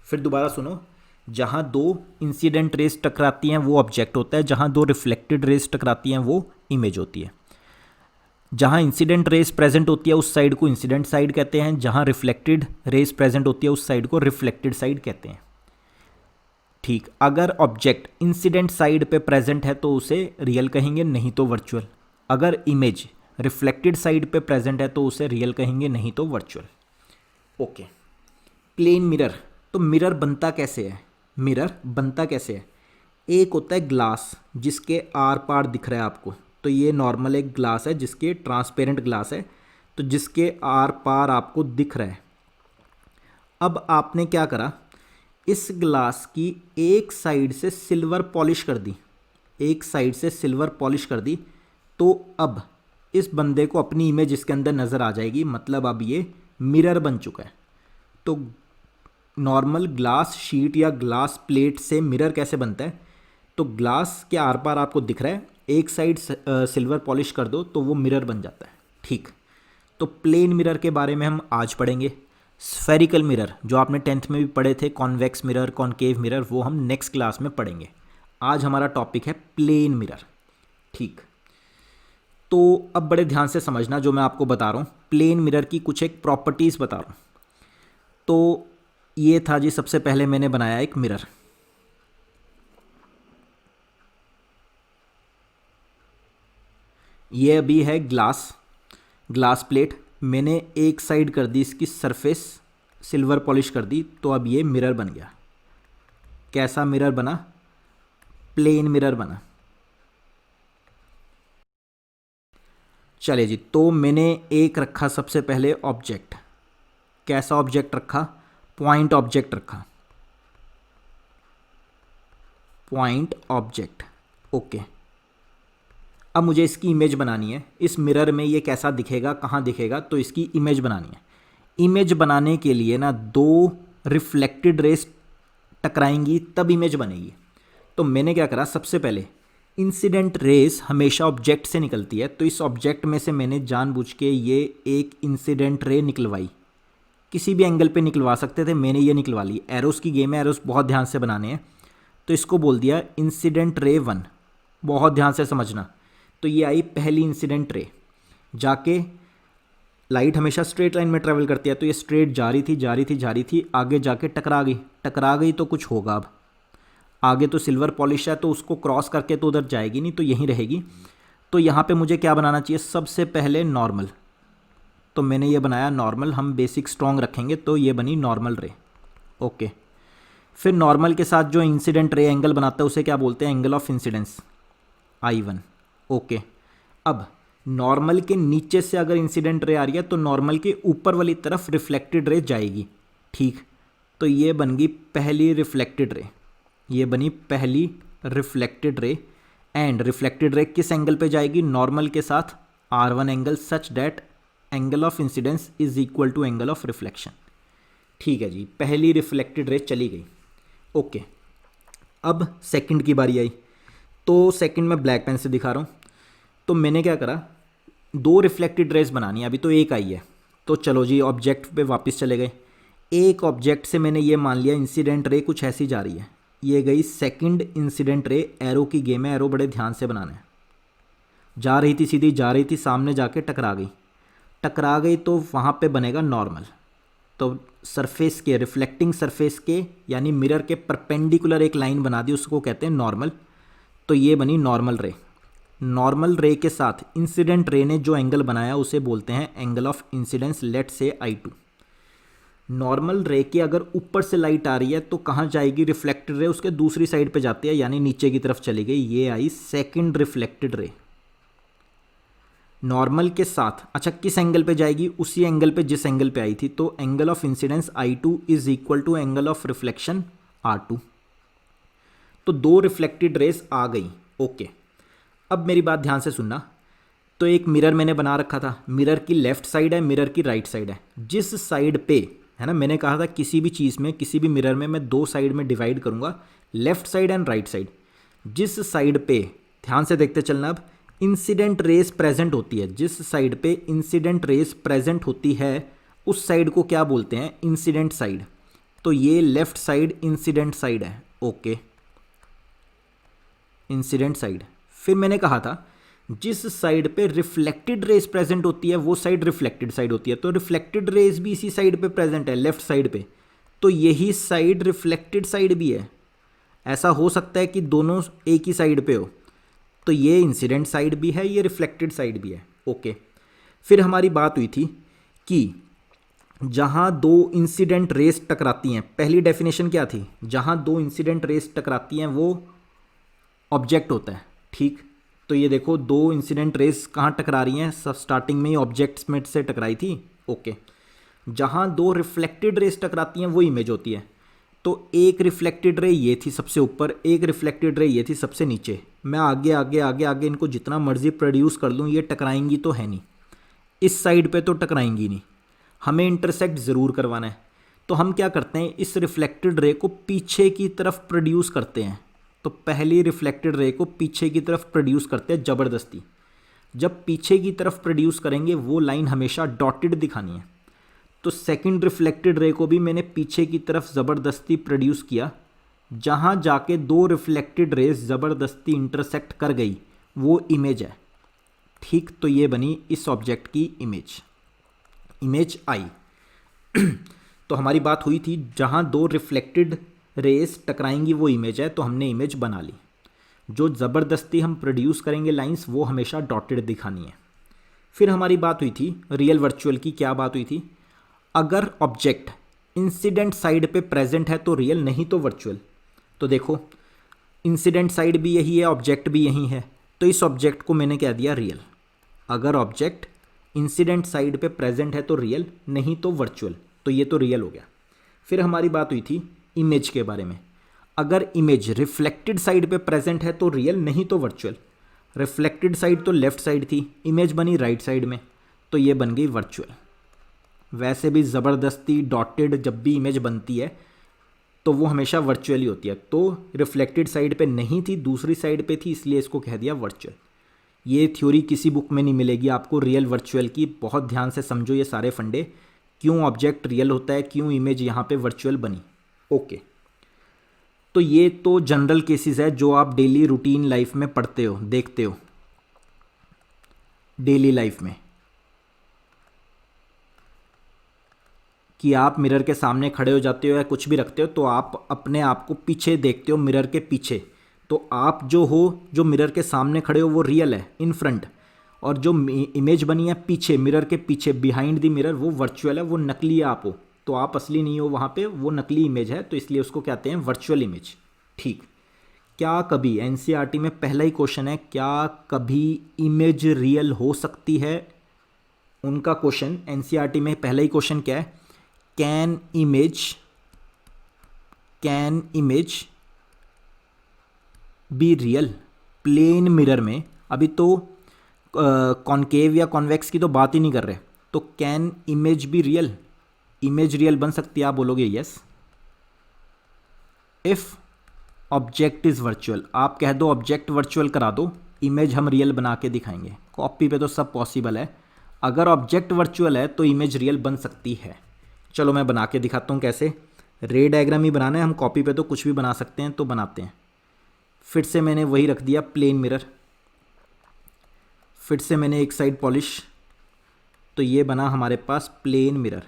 फिर दोबारा सुनो, जहाँ दो इंसिडेंट रेस टकराती हैं वो ऑब्जेक्ट होता है, जहाँ दो रिफ्लेक्टेड रेस टकराती हैं वो इमेज होती है। जहाँ इंसिडेंट रेस प्रेजेंट होती है उस साइड को इंसिडेंट साइड कहते हैं, जहाँ रिफ्लेक्टेड रेस प्रेजेंट होती है उस साइड को रिफ्लेक्टेड साइड कहते हैं। ठीक, अगर ऑब्जेक्ट इंसिडेंट साइड पे प्रेजेंट है तो उसे रियल कहेंगे, नहीं तो वर्चुअल। अगर इमेज रिफ्लेक्टेड साइड पे प्रेजेंट है तो उसे रियल कहेंगे, नहीं तो वर्चुअल। Okay, plane mirror. तो मिरर बनता कैसे है? मिरर बनता कैसे है? एक होता है ग्लास जिसके आर पार दिख रहा है आपको, तो ये नॉर्मल एक ग्लास है जिसके ट्रांसपेरेंट ग्लास है, तो जिसके आर पार आपको दिख रहा है। अब आपने क्या करा, इस ग्लास की एक साइड से सिल्वर पॉलिश कर दी, एक साइड से सिल्वर पॉलिश कर दी, तो अब इस बंदे को अपनी इमेज इसके अंदर नज़र आ जाएगी, मतलब अब ये मिरर बन चुका है। तो नॉर्मल ग्लास शीट या ग्लास प्लेट से मिरर कैसे बनता है? तो ग्लास के आर पार आपको दिख रहा है, एक साइड सिल्वर पॉलिश कर दो तो वो मिरर बन जाता है। ठीक, तो प्लेन मिरर के बारे में हम आज पढ़ेंगे। स्फेरिकल मिरर जो आपने 10th में भी पढ़े थे, कॉन्वेक्स मिरर, कॉनकेव मिरर, वो हम नेक्स्ट क्लास में पढ़ेंगे। आज हमारा टॉपिक है प्लेन मिरर। ठीक, तो अब बड़े ध्यान से समझना जो मैं आपको बता रहा हूँ, प्लेन मिरर की कुछ एक प्रॉपर्टीज़ बता रहा हूँ। तो ये था जी, सबसे पहले मैंने बनाया एक मिरर। ये अभी है ग्लास प्लेट, मैंने एक साइड कर दी इसकी सरफेस सिल्वर पॉलिश कर दी, तो अब ये मिरर बन गया। कैसा मिरर बना? प्लेन मिरर बना। चलिए जी, तो मैंने एक रखा सबसे पहले ऑब्जेक्ट। कैसा ऑब्जेक्ट रखा? पॉइंट ऑब्जेक्ट रखा, पॉइंट ऑब्जेक्ट। ओके, अब मुझे इसकी इमेज बनानी है। इस मिरर में ये कैसा दिखेगा, कहाँ दिखेगा, तो इसकी इमेज बनानी है। इमेज बनाने के लिए ना दो रिफ्लेक्टेड रेस टकराएंगी तब इमेज बनेगी। तो मैंने क्या करा, सबसे पहले इंसिडेंट रेस हमेशा ऑब्जेक्ट से निकलती है, तो इस ऑब्जेक्ट में से मैंने जानबूझ के ये एक इंसिडेंट रे निकलवाई। किसी भी एंगल पे निकलवा सकते थे, मैंने ये निकलवा ली। एरोस की गेम है, एरोस बहुत ध्यान से बनाने हैं, तो इसको बोल दिया इंसिडेंट रे 1। बहुत ध्यान से समझना। तो ये आई पहली इंसिडेंट रे, जाके लाइट हमेशा स्ट्रेट लाइन में ट्रेवल करती है, तो ये स्ट्रेट जा रही थी, आगे जाके टकरा गई तो कुछ होगा। अब आगे तो सिल्वर पॉलिश है तो उसको क्रॉस करके तो उधर जाएगी नहीं, तो यहीं रहेगी। तो यहाँ पे मुझे क्या बनाना चाहिए? सबसे पहले नॉर्मल। तो मैंने ये बनाया नॉर्मल, हम बेसिक स्ट्रॉन्ग रखेंगे, तो ये बनी नॉर्मल रे। ओके, फिर नॉर्मल के साथ जो इंसिडेंट रे एंगल बनाता है उसे क्या बोलते हैं? Angle of incidence, I1। Okay, अब नॉर्मल के नीचे से अगर इंसिडेंट रे आ रही है तो नॉर्मल के ऊपर वाली तरफ रिफ्लेक्टेड रे जाएगी। ठीक, तो ये बन गई पहली रिफ्लेक्टेड रे, ये बनी पहली reflected ray. And reflected ray किस एंगल पे जाएगी? नॉर्मल के साथ R1 angle, such that angle of incidence is equal to angle of reflection. ठीक है जी, पहली रिफ्लेक्टेड रे चली गई। ओके, अब सेकंड की बारी आई। तो सेकंड में ब्लैक पेन से दिखा रहा हूँ। तो मैंने क्या करा, दो रिफ्लेक्टेड रेस बनानी है, अभी तो एक आई है। तो चलो जी, ऑब्जेक्ट पे वापस चले गए। एक ऑब्जेक्ट से मैंने ये मान लिया इंसिडेंट रे कुछ ऐसी जा रही है, ये गई सेकंड इंसिडेंट रे। एरो की गेम है, एरो बड़े ध्यान से बनाना है। जा रही थी, सीधी जा रही थी, सामने जाके टकरा गई तो वहाँ पे बनेगा नॉर्मल। तो सरफेस के, रिफ्लेक्टिंग सरफेस के यानी मिरर के परपेंडिकुलर एक लाइन बना दी, उसको कहते हैं नॉर्मल। तो ये बनी नॉर्मल रे। नॉर्मल रे के साथ इंसिडेंट रे ने जो एंगल बनाया उसे बोलते हैं एंगल ऑफ इंसिडेंस, लेट से I2। नॉर्मल रे के अगर ऊपर से लाइट आ रही है तो कहाँ जाएगी? रिफ्लेक्टेड रे उसके दूसरी साइड पे जाती है, यानी नीचे की तरफ चली गई। ये आई सेकंड रिफ्लेक्टेड रे नॉर्मल के साथ। अच्छा, किस एंगल पे जाएगी? उसी एंगल पे जिस एंगल पे आई थी। तो angle of incidence I2 is equal to angle of reflection R2। तो दो रिफ्लेक्टेड रेस आ गई। ओके, अब मेरी बात ध्यान से सुनना। तो एक मिरर मैंने बना रखा था, मिरर की लेफ्ट साइड है, मिरर की राइट साइड है। जिस साइड पे है ना, मैंने कहा था किसी भी चीज़ में, किसी भी मिरर में मैं दो साइड में डिवाइड करूँगा, left side and right side. जिस साइड पे, ध्यान से देखते चलना, अब इंसिडेंट रेस प्रेजेंट होती है, जिस साइड पे इंसिडेंट रेस प्रेजेंट होती है उस साइड को क्या बोलते हैं? Incident side. तो ये लेफ्ट साइड इंसिडेंट साइड है। Okay, incident side. फिर मैंने कहा था जिस साइड पे रिफ्लेक्टेड रेज प्रेजेंट होती है वो साइड रिफ्लेक्टेड साइड होती है, तो रिफ्लेक्टेड रेज भी इसी साइड पे प्रेजेंट है, लेफ्ट साइड पे, तो यही साइड रिफ्लेक्टेड साइड भी है। ऐसा हो सकता है कि दोनों एक ही साइड पे हो, तो ये इंसिडेंट साइड भी है, ये रिफ्लेक्टेड साइड भी है। ओके, फिर हमारी बात हुई थी कि जहाँ दो इंसिडेंट रेस टकराती हैं, पहली डेफिनेशन क्या थी, जहाँ दो इंसिडेंट रेस टकराती हैं वो ऑब्जेक्ट होता है। ठीक, तो ये देखो दो इंसिडेंट रेस कहाँ टकरा रही हैं, सब स्टार्टिंग में ही ऑब्जेक्ट्स में से टकराई थी। ओके, जहाँ दो रिफ्लेक्टेड रेस टकराती हैं वो इमेज होती है। तो एक रिफ्लेक्टेड रे ये थी सबसे ऊपर, एक रिफ्लेक्टेड रे ये थी सबसे नीचे। मैं आगे आगे आगे आगे इनको जितना मर्जी प्रोड्यूस कर लूँ, ये टकराएंगी तो है नहीं, इस साइड पे तो टकराएंगी नहीं, हमें इंटरसेक्ट ज़रूर करवाना है। तो हम क्या करते हैं, इस रिफ्लेक्टेड रे को पीछे की तरफ प्रोड्यूस करते हैं। तो पहली रिफ्लेक्टेड रे को पीछे की तरफ प्रोड्यूस करते हैं ज़बरदस्ती। जब पीछे की तरफ प्रोड्यूस करेंगे वो लाइन हमेशा डॉटेड दिखानी है। तो सेकंड रिफ्लेक्टेड रे को भी मैंने पीछे की तरफ ज़बरदस्ती प्रोड्यूस किया, जहाँ जाके दो रिफ्लेक्टेड रेज ज़बरदस्ती इंटरसेक्ट कर गई वो इमेज है। ठीक, तो ये बनी इस ऑब्जेक्ट की इमेज, इमेज आई। तो हमारी बात हुई थी जहाँ दो रिफ्लेक्टेड रेस टकराएंगी वो इमेज है, तो हमने इमेज बना ली। जो ज़बरदस्ती हम प्रोड्यूस करेंगे लाइंस वो हमेशा डॉटेड दिखानी है। फिर हमारी बात हुई थी रियल वर्चुअल की, क्या बात हुई थी, अगर ऑब्जेक्ट इंसिडेंट साइड पे प्रेजेंट है तो रियल, नहीं तो वर्चुअल। तो देखो इंसिडेंट साइड भी यही है, ऑब्जेक्ट भी यही है, तो इस ऑब्जेक्ट को मैंने क्या दिया, रियल। अगर ऑब्जेक्ट इंसिडेंट साइड पे प्रेजेंट है तो रियल, नहीं तो वर्चुअल, तो ये तो रियल हो गया। फिर हमारी बात हुई थी इमेज के बारे में, अगर इमेज रिफ्लेक्टेड साइड पे प्रेजेंट है तो रियल, नहीं तो वर्चुअल। रिफ्लेक्टेड साइड तो लेफ्ट साइड थी, इमेज बनी राइट साइड में, तो ये बन गई वर्चुअल। वैसे भी ज़बरदस्ती डॉटेड जब भी इमेज बनती है तो वो हमेशा वर्चुअल ही होती है। तो रिफ्लेक्टेड साइड पे नहीं थी, दूसरी साइड पे थी, इसलिए इसको कह दिया वर्चुअल। ये थ्योरी किसी बुक में नहीं मिलेगी आपको रियल वर्चुअल की, बहुत ध्यान से समझो ये सारे फंडे, क्यों ऑब्जेक्ट रियल होता है, क्यों इमेज यहाँ पे वर्चुअल बनी। ओके, तो ये तो जनरल केसेस है जो आप डेली रूटीन लाइफ में पढ़ते हो, देखते हो डेली लाइफ में, कि आप मिरर के सामने खड़े हो जाते हो या कुछ भी रखते हो तो आप अपने आप को पीछे देखते हो मिरर के पीछे, तो आप जो हो, जो मिरर के सामने खड़े हो वो रियल है इन फ्रंट, और जो इमेज बनी है पीछे मिरर के पीछे बिहाइंड द मिरर वो वर्चुअल है, वो नकली है आप हो, तो आप असली नहीं हो वहाँ पे, वो नकली इमेज है, तो इसलिए उसको कहते हैं वर्चुअल इमेज। ठीक, क्या कभी एनसीईआरटी में पहला ही क्वेश्चन है, क्या कभी इमेज रियल हो सकती है, उनका क्वेश्चन एनसीईआरटी में पहला ही क्वेश्चन क्या है, can image be real plane mirror में। अभी तो कॉनकेव या कॉन्वेक्स की तो बात ही नहीं कर रहे, तो can image be real, image real बन सकती है, आप बोलोगे yes. If object is virtual, आप कह दो ऑब्जेक्ट वर्चुअल करा दो, इमेज हम रियल बना के दिखाएंगे, कॉपी पे तो सब पॉसिबल है। अगर ऑब्जेक्ट वर्चुअल है तो इमेज रियल बन सकती है। चलो मैं बना के दिखाता हूँ कैसे, रे डायग्राम ही बनाना है, हम कॉपी पे तो कुछ भी बना सकते हैं, तो बनाते हैं। फिर से मैंने वही रख दिया प्लेन मिरर, फिर से मैंने एक साइड पॉलिश, तो ये बना हमारे पास प्लेन मिरर।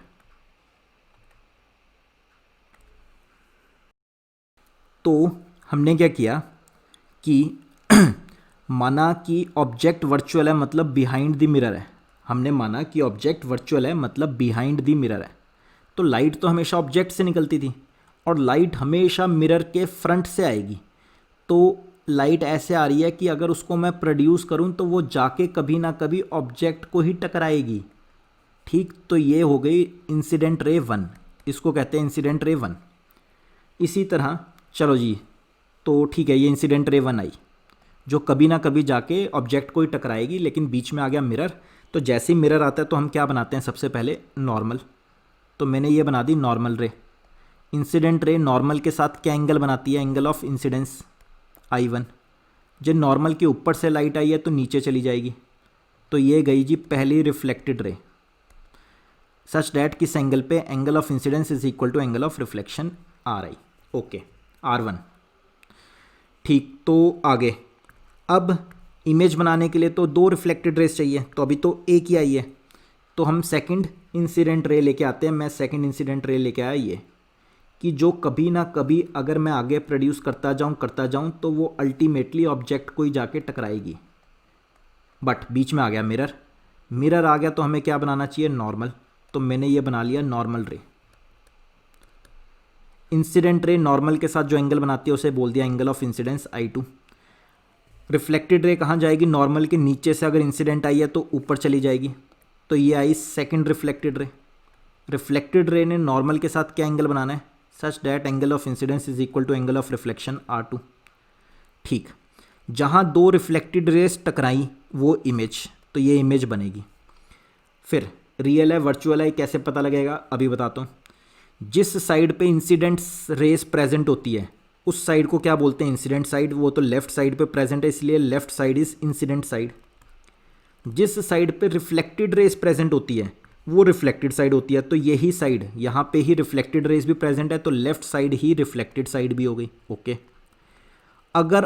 तो हमने क्या किया कि माना कि ऑब्जेक्ट वर्चुअल है मतलब बिहाइंड द मिरर है, हमने माना कि ऑब्जेक्ट वर्चुअल है मतलब बिहाइंड द मिरर है। तो लाइट तो हमेशा ऑब्जेक्ट से निकलती थी और लाइट हमेशा मिरर के फ्रंट से आएगी, तो लाइट ऐसे आ रही है कि अगर उसको मैं प्रोड्यूस करूं तो वो जाके कभी ना कभी ऑब्जेक्ट को ही टकराएगी। ठीक, तो ये हो गई इंसिडेंट रे 1, इसको कहते हैं इंसिडेंट रे 1। इसी तरह चलो जी, तो ठीक है, ये इंसिडेंट रे 1 आई जो कभी ना कभी जाके ऑब्जेक्ट को ही टकराएगी, लेकिन बीच में आ गया मिरर। तो जैसे ही मिरर आता है तो हम क्या बनाते हैं, सबसे पहले नॉर्मल, तो मैंने ये बना दी नॉर्मल रे। इंसिडेंट रे नॉर्मल के साथ क्या एंगल बनाती है, एंगल ऑफ इंसिडेंस I1। जब नॉर्मल के ऊपर से लाइट आई है तो नीचे चली जाएगी, तो ये गई जी पहली रिफ्लेक्टेड रे, सच डैट किस एंगल पे, angle of incidence is equal to angle of reflection RI। Okay, R1। ठीक, तो आगे अब इमेज बनाने के लिए तो 2 रिफ्लेक्टेड रेज चाहिए, तो अभी तो एक ही आई है, तो हम सेकंड इंसिडेंट रे लेके आते हैं। मैं सेकंड इंसिडेंट रे लेके आया ये, कि जो कभी ना कभी अगर मैं आगे प्रोड्यूस करता जाऊं तो वो अल्टीमेटली ऑब्जेक्ट को ही जाके टकराएगी। बट बीच में आ गया मिरर, मिरर आ गया तो हमें क्या बनाना चाहिए, नॉर्मल। तो मैंने ये बना लिया नॉर्मल रे। इंसिडेंट रे नॉर्मल के साथ जो एंगल बनाती है उसे बोल दिया angle of incidence I2। Reflected ray कहाँ जाएगी, नॉर्मल के नीचे से अगर इंसिडेंट आई है तो ऊपर चली जाएगी, तो ये आई second reflected ray. Reflected ray ने नॉर्मल के साथ क्या एंगल बनाना है, such that angle of incidence is equal to angle of reflection R2। ठीक, जहाँ 2 रिफ्लेक्टेड रेस टकराई वो इमेज, तो ये इमेज बनेगी। फिर रियल है वर्चुअल है कैसे पता लगेगा, अभी बताता हूँ। जिस साइड पे इंसिडेंट रेस प्रेजेंट होती है उस साइड को क्या बोलते हैं, इंसिडेंट साइड। वो तो लेफ्ट साइड पे प्रेजेंट है इसलिए left side is incident side. जिस साइड पे रिफ्लेक्टेड रेस प्रेजेंट होती है वो रिफ्लेक्टेड साइड होती है, तो यही साइड यहाँ पे ही रिफ्लेक्टेड रेस भी प्रेजेंट है, तो लेफ्ट साइड ही रिफ्लेक्टेड साइड भी हो गई। ओके, अगर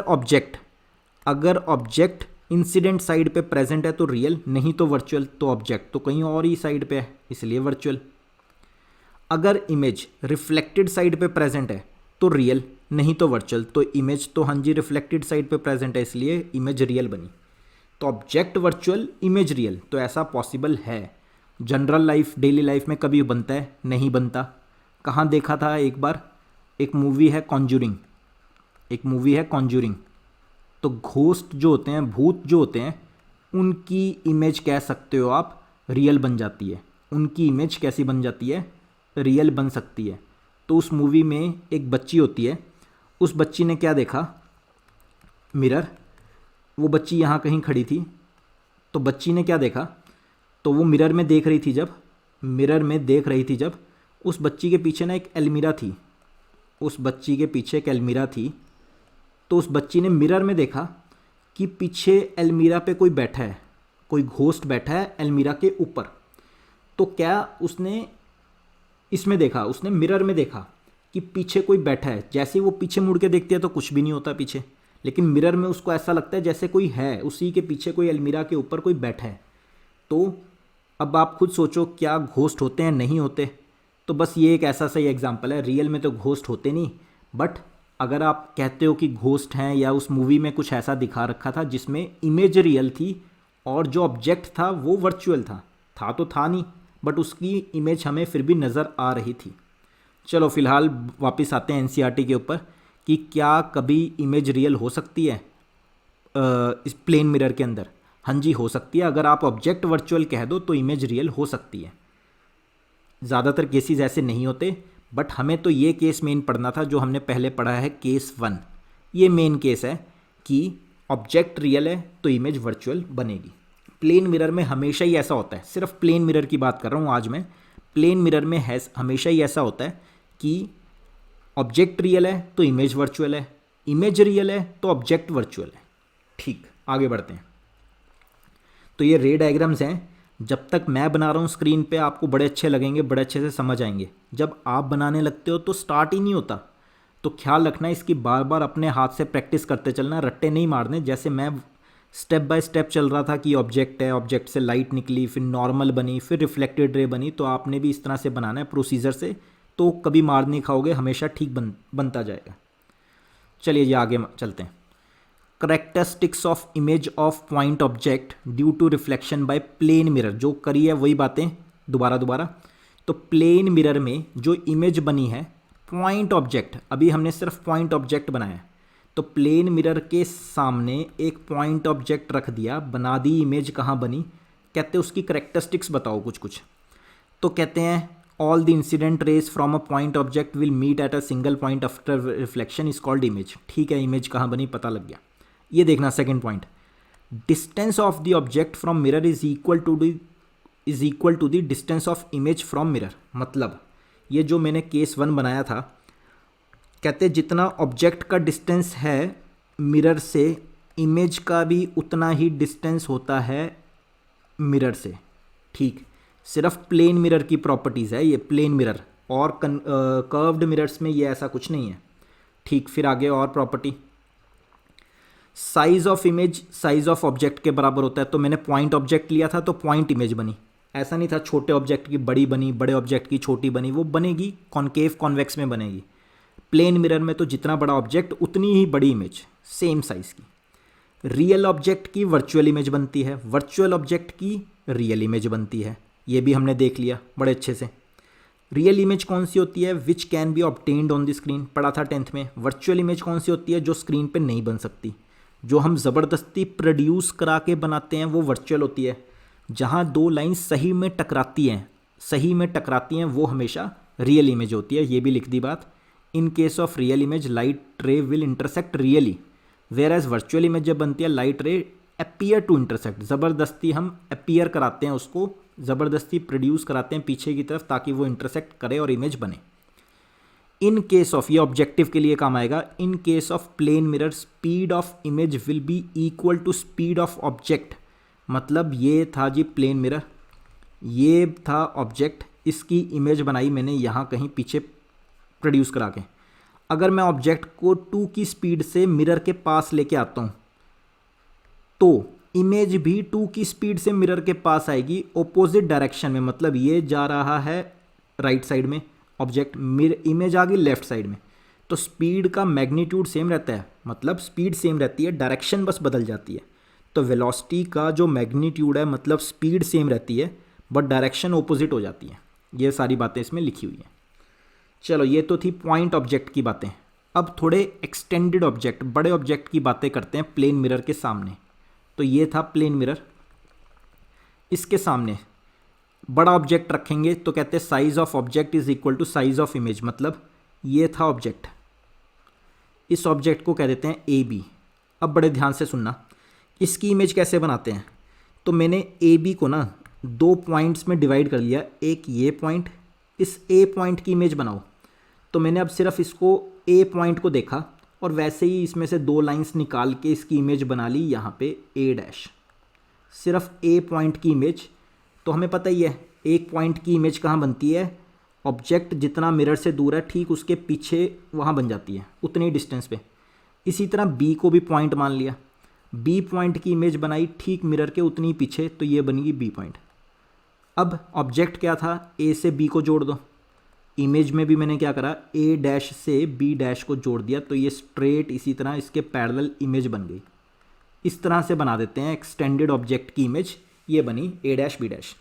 ऑब्जेक्ट इंसिडेंट साइड पे प्रेजेंट है तो रियल, नहीं तो वर्चुअल, तो ऑब्जेक्ट तो कहीं और ही साइड पे है इसलिए वर्चुअल। अगर इमेज रिफ्लेक्टेड साइड पे प्रेजेंट है तो रियल, नहीं तो वर्चुअल, तो इमेज तो हाँ जी रिफ्लेक्टेड साइड पे प्रेजेंट है इसलिए इमेज रियल बनी। तो ऑब्जेक्ट वर्चुअल, इमेज रियल, तो ऐसा पॉसिबल है। जनरल लाइफ डेली लाइफ में कभी बनता है, नहीं बनता। कहाँ देखा था एक बार, एक मूवी है कॉन्जूरिंग, तो घोस्ट जो होते हैं, भूत जो होते हैं, उनकी इमेज कह सकते हो आप रियल बन जाती है। उनकी इमेज कैसी बन जाती है, रियल बन सकती है। तो उस मूवी में एक बच्ची होती है, उस बच्ची ने क्या देखा, मिरर। वो बच्ची यहाँ कहीं खड़ी थी, तो बच्ची ने क्या देखा, तो वो मिरर में देख रही थी जब उस बच्ची के पीछे ना एक अलमीरा थी, तो उस बच्ची ने मिरर में देखा कि पीछे अलमीरा पे कोई बैठा है, कोई घोस्ट बैठा है अलमीरा के ऊपर। तो क्या उसने इसमें देखा, उसने मिरर में देखा कि पीछे कोई बैठा है। जैसे ही वो पीछे मुड़ के देखती है तो कुछ भी नहीं होता पीछे, लेकिन मिरर में उसको ऐसा लगता है जैसे कोई है, उसी के पीछे कोई अलमीरा के ऊपर कोई बैठा है। तो अब आप खुद सोचो क्या घोस्ट होते हैं, नहीं होते। तो बस ये एक ऐसा सही एग्जांपल है। रियल में तो घोस्ट होते नहीं, बट अगर आप कहते हो कि घोस्ट हैं, या उस मूवी में कुछ ऐसा दिखा रखा था जिसमें इमेज रियल थी और जो ऑब्जेक्ट था वो वर्चुअल था तो था नहीं, बट उसकी इमेज हमें फिर भी नज़र आ रही थी। चलो फिलहाल वापस आते हैं एनसीईआरटी के ऊपर, कि क्या कभी इमेज रियल हो सकती है इस प्लेन मिरर के अंदर। हाँ जी हो सकती है, अगर आप ऑब्जेक्ट वर्चुअल कह दो तो इमेज रियल हो सकती है। ज़्यादातर केसेस ऐसे नहीं होते, बट हमें तो ये केस मेन पढ़ना था जो हमने पहले पढ़ा है, केस 1। ये मेन केस है कि ऑब्जेक्ट रियल है तो इमेज वर्चुअल बनेगी। प्लेन मिरर में हमेशा ही ऐसा होता है, सिर्फ प्लेन मिरर की बात कर रहा हूँ आज मैं। प्लेन मिरर में है हमेशा ही ऐसा होता है कि ऑब्जेक्ट रियल है तो इमेज वर्चुअल है, इमेज रियल है तो ऑब्जेक्ट वर्चुअल है। ठीक, आगे बढ़ते हैं। तो ये रे डायग्राम्स हैं, जब तक मैं बना रहा हूँ स्क्रीन पे आपको बड़े अच्छे लगेंगे, बड़े अच्छे से समझ आएंगे। जब आप बनाने लगते हो तो स्टार्ट ही नहीं होता, तो ख्याल रखना इसकी बार बार अपने हाथ से प्रैक्टिस करते चलना, रट्टे नहीं मारने। जैसे मैं स्टेप बाय स्टेप चल रहा था कि ऑब्जेक्ट है, ऑब्जेक्ट से लाइट निकली, फिर नॉर्मल बनी, फिर रिफ्लेक्टेड रे बनी, तो आपने भी इस तरह से बनाना है प्रोसीजर से, तो कभी मार नहीं खाओगे, हमेशा ठीक बनता जाएगा। चलिए ये आगे चलते हैं। Characteristics of image of point object due to reflection by plane mirror, जो करी है वही बातें दोबारा। तो प्लेन मिरर में जो इमेज बनी है पॉइंट ऑब्जेक्ट, अभी हमने सिर्फ पॉइंट ऑब्जेक्ट बनाया, तो प्लेन मिरर के सामने एक पॉइंट ऑब्जेक्ट रख दिया, बना दी इमेज। कहाँ बनी, कहते हैं उसकी करेक्टरिस्टिक्स बताओ कुछ। तो कहते हैं all the incident rays from a point object will meet at a single point after reflection is called image. ठीक है, इमेज कहाँ बनी पता लग गया। ये देखना second point, distance of the object from mirror is equal to the distance of image from mirror. मतलब ये जो मैंने केस 1 बनाया था, कहते जितना ऑब्जेक्ट का डिस्टेंस है मिरर से, इमेज का भी उतना ही डिस्टेंस होता है मिरर से। ठीक, सिर्फ प्लेन मिरर की प्रॉपर्टीज़ है ये, प्लेन मिरर, और कर्व्ड मिरर्स में ये ऐसा कुछ नहीं है। ठीक, फिर आगे और property, size of image size of object के बराबर होता है, तो मैंने पॉइंट ऑब्जेक्ट लिया था तो पॉइंट इमेज बनी। ऐसा नहीं था छोटे ऑब्जेक्ट की बड़ी बनी, बड़े ऑब्जेक्ट की छोटी बनी, वो बनेगी कॉन्केव कॉन्वेक्स में बनेगी। प्लेन मिरर में तो जितना बड़ा ऑब्जेक्ट उतनी ही बड़ी इमेज, सेम साइज की। रियल ऑब्जेक्ट की वर्चुअल इमेज बनती है, वर्चुअल ऑब्जेक्ट की रियल इमेज बनती है। ये भी हमने देख लिया बड़े अच्छे से। रियल इमेज कौन सी होती है? Which can be obtained on the screen, पढ़ा था 10th में। वर्चुअल इमेज कौन सी होती है? जो स्क्रीन पे नहीं बन सकती, जो हम ज़बरदस्ती प्रोड्यूस करा के बनाते हैं, वो वर्चुअल होती है। जहाँ दो लाइन सही में टकराती हैं वो हमेशा रियल इमेज होती है। ये भी लिख दी बात। In case of real image light ray will intersect really, whereas virtual image जब बनती है लाइट रे अपीयर टू इंटरसेक्ट, ज़बरदस्ती हम अपीयर कराते हैं उसको, ज़बरदस्ती प्रोड्यूस कराते हैं पीछे की तरफ ताकि वो इंटरसेक्ट करे और इमेज बने। इन केस ऑफ, ये ऑब्जेक्टिव के लिए काम आएगा, in case of plane mirror speed of image will be equal to speed of object. मतलब ये था जी प्लेन मिरर, ये था ऑब्जेक्ट, इसकी इमेज बनाई मैंने यहाँ कहीं पीछे प्रोड्यूस करा के। अगर मैं ऑब्जेक्ट को 2 की स्पीड से मिरर के पास लेके आता हूँ तो इमेज भी 2 की स्पीड से मिरर के पास आएगी ऑपोजिट डायरेक्शन में। मतलब ये जा रहा है राइट साइड में ऑब्जेक्ट, इमेज आ गई लेफ्ट साइड में, तो स्पीड का मैग्नीट्यूड सेम रहता है, मतलब स्पीड सेम रहती है, डायरेक्शन बस बदल जाती है। तो वेलोसिटी का जो मैग्नीट्यूड है मतलब स्पीड सेम रहती है बट डायरेक्शन ऑपोजिट हो जाती है। ये सारी बातें इसमें लिखी हुई हैं। चलो ये तो थी पॉइंट ऑब्जेक्ट की बातें। अब थोड़े एक्सटेंडेड ऑब्जेक्ट, बड़े ऑब्जेक्ट की बातें करते हैं प्लेन मिरर के सामने। तो ये था प्लेन मिरर, इसके सामने बड़ा ऑब्जेक्ट रखेंगे तो कहते हैं size of object is equal to size of image. मतलब ये था ऑब्जेक्ट, इस ऑब्जेक्ट को कह देते हैं ए बी। अब बड़े ध्यान से सुनना, इसकी इमेज कैसे बनाते हैं। तो मैंने ए बी को ना 2 पॉइंट्स में डिवाइड कर लिया, एक ये पॉइंट, इस ए पॉइंट की इमेज बनाओ। तो मैंने अब सिर्फ इसको ए पॉइंट को देखा और वैसे ही इसमें से 2 लाइंस निकाल के इसकी इमेज बना ली यहाँ पे ए डैश, सिर्फ ए पॉइंट की इमेज। तो हमें पता ही है एक पॉइंट की इमेज कहाँ बनती है, ऑब्जेक्ट जितना मिरर से दूर है ठीक उसके पीछे वहाँ बन जाती है, उतनी डिस्टेंस पे। इसी तरह बी को भी पॉइंट मान लिया, बी पॉइंट की इमेज बनाई ठीक मिरर के उतनी पीछे, तो ये बनेगी बी पॉइंट। अब ऑब्जेक्ट क्या था, ए से बी को जोड़ दो। इमेज में भी मैंने क्या करा, ए डैश से बी डैश को जोड़ दिया, तो ये स्ट्रेट इसी तरह इसके पैरेलल इमेज बन गई। इस तरह से बना देते हैं एक्सटेंडेड ऑब्जेक्ट की इमेज, ये बनी ए डैश बी डैश।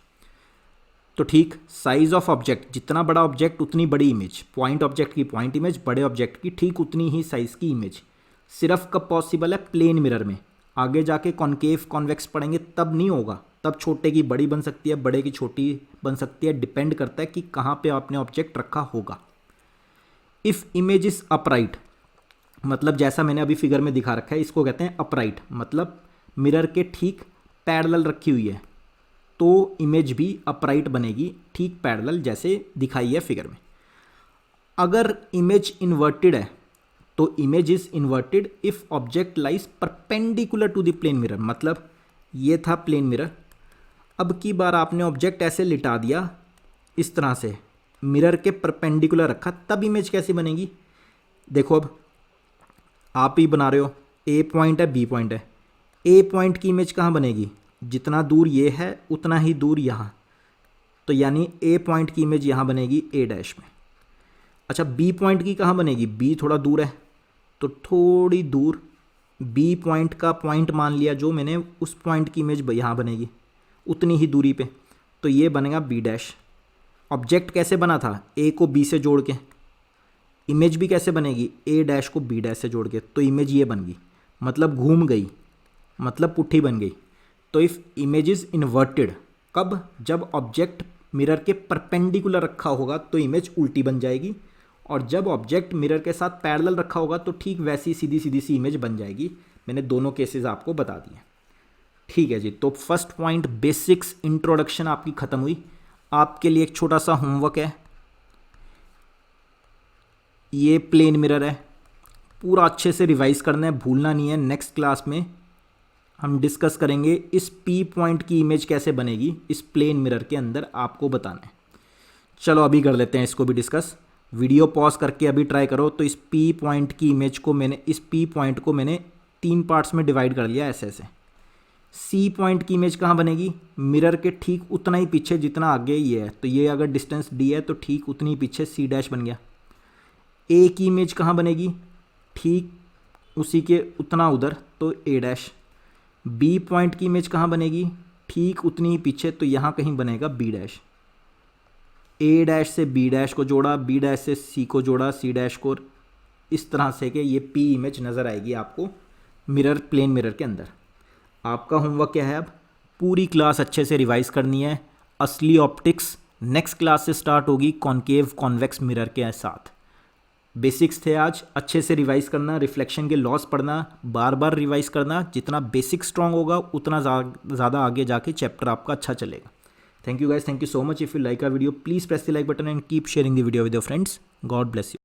तो ठीक साइज ऑफ ऑब्जेक्ट, जितना बड़ा ऑब्जेक्ट उतनी बड़ी इमेज, पॉइंट ऑब्जेक्ट की पॉइंट इमेज, बड़े ऑब्जेक्ट की ठीक उतनी ही साइज़ की इमेज। सिर्फ कब पॉसिबल है, प्लेन मिरर में। आगे जाके कॉन्केव कॉन्वेक्स पढ़ेंगे तब नहीं होगा, तब छोटे की बड़ी बन सकती है, बड़े की छोटी बन सकती है, डिपेंड करता है कि कहाँ पे आपने ऑब्जेक्ट रखा होगा। इफ़ इमेज इज अपराइट, मतलब जैसा मैंने अभी फिगर में दिखा रखा है, इसको कहते हैं अपराइट, मतलब मिरर के ठीक पैरेलल रखी हुई है, तो इमेज भी अपराइट बनेगी, ठीक पैरेलल जैसे दिखाई है फिगर में। अगर इमेज इन्वर्टेड है तो image is inverted if object lies perpendicular to the plane mirror. मतलब ये था प्लेन मिरर, अब की बार आपने ऑब्जेक्ट ऐसे लिटा दिया इस तरह से, मिरर के परपेंडिकुलर रखा, तब इमेज कैसी बनेगी। देखो अब आप ही बना रहे हो, ए पॉइंट है बी पॉइंट है, ए पॉइंट की इमेज कहाँ बनेगी, जितना दूर ये है उतना ही दूर यहाँ, तो यानी ए पॉइंट की इमेज यहाँ बनेगी ए डैश में। अच्छा बी पॉइंट की कहाँ बनेगी, बी थोड़ा दूर है तो थोड़ी दूर बी पॉइंट का पॉइंट मान लिया जो मैंने, उस पॉइंट की इमेज यहाँ बनेगी उतनी ही दूरी पे, तो ये बनेगा बी डैश। ऑब्जेक्ट कैसे बना था, ए को बी से जोड़ के, इमेज भी कैसे बनेगी, ए डैश को बी डैश से जोड़ के, तो इमेज ये बन गई, मतलब घूम गई, मतलब पुट्ठी बन गई। तो इफ़ इमेज इज इन्वर्टेड, कब, जब ऑब्जेक्ट मिरर के परपेंडिकुलर रखा होगा तो इमेज उल्टी बन जाएगी, और जब ऑब्जेक्ट मिरर के साथ पैरेलल रखा होगा तो ठीक वैसी सीधी सीधी सी इमेज बन जाएगी। मैंने दोनों केसेस आपको बता दिए। ठीक है जी, तो फर्स्ट पॉइंट बेसिक्स इंट्रोडक्शन आपकी ख़त्म हुई। आपके लिए एक छोटा सा होमवर्क है, ये प्लेन मिरर है, पूरा अच्छे से रिवाइज करना है, भूलना नहीं है। नेक्स्ट क्लास में हम डिस्कस करेंगे इस पी पॉइंट की इमेज कैसे बनेगी इस प्लेन मिरर के अंदर, आपको बताना है। चलो अभी कर लेते हैं इसको भी डिस्कस। वीडियो पॉज करके अभी ट्राई करो। तो इस पी पॉइंट की इमेज को मैंने, इस पी पॉइंट को मैंने 3 पार्ट्स में डिवाइड कर लिया ऐसे ऐसे। सी पॉइंट की इमेज कहाँ बनेगी, मिरर के ठीक उतना ही पीछे जितना आगे ये है, तो ये अगर डिस्टेंस डी है तो ठीक उतनी ही पीछे सी डैश बन गया। ए की इमेज कहाँ बनेगी, ठीक उसी के उतना उधर, तो ए डैश। बी पॉइंट की इमेज कहाँ बनेगी, ठीक उतनी ही पीछे, तो यहाँ कहीं बनेगा बी डैश। ए डैश से बी डैश को जोड़ा, बी डैश से सी को जोड़ा, सी डैश को, इस तरह से कि ये पी इमेज नज़र आएगी आपको मिरर, प्लेन मिरर के अंदर। आपका होमवर्क क्या है, अब पूरी क्लास अच्छे से रिवाइज करनी है। असली ऑप्टिक्स नेक्स्ट क्लास से स्टार्ट होगी कॉनकेव कॉन्वेक्स मिरर के साथ। बेसिक्स थे आज, अच्छे से रिवाइज करना, रिफ्लेक्शन के लॉस पढ़ना, बार बार रिवाइज करना। जितना बेसिक स्ट्रांग होगा उतना ज़्यादा आगे जाके चैप्टर आपका अच्छा चलेगा। Thank you guys, thank you so much. If you like our video please press the like button and keep sharing the video with your friends. God bless you.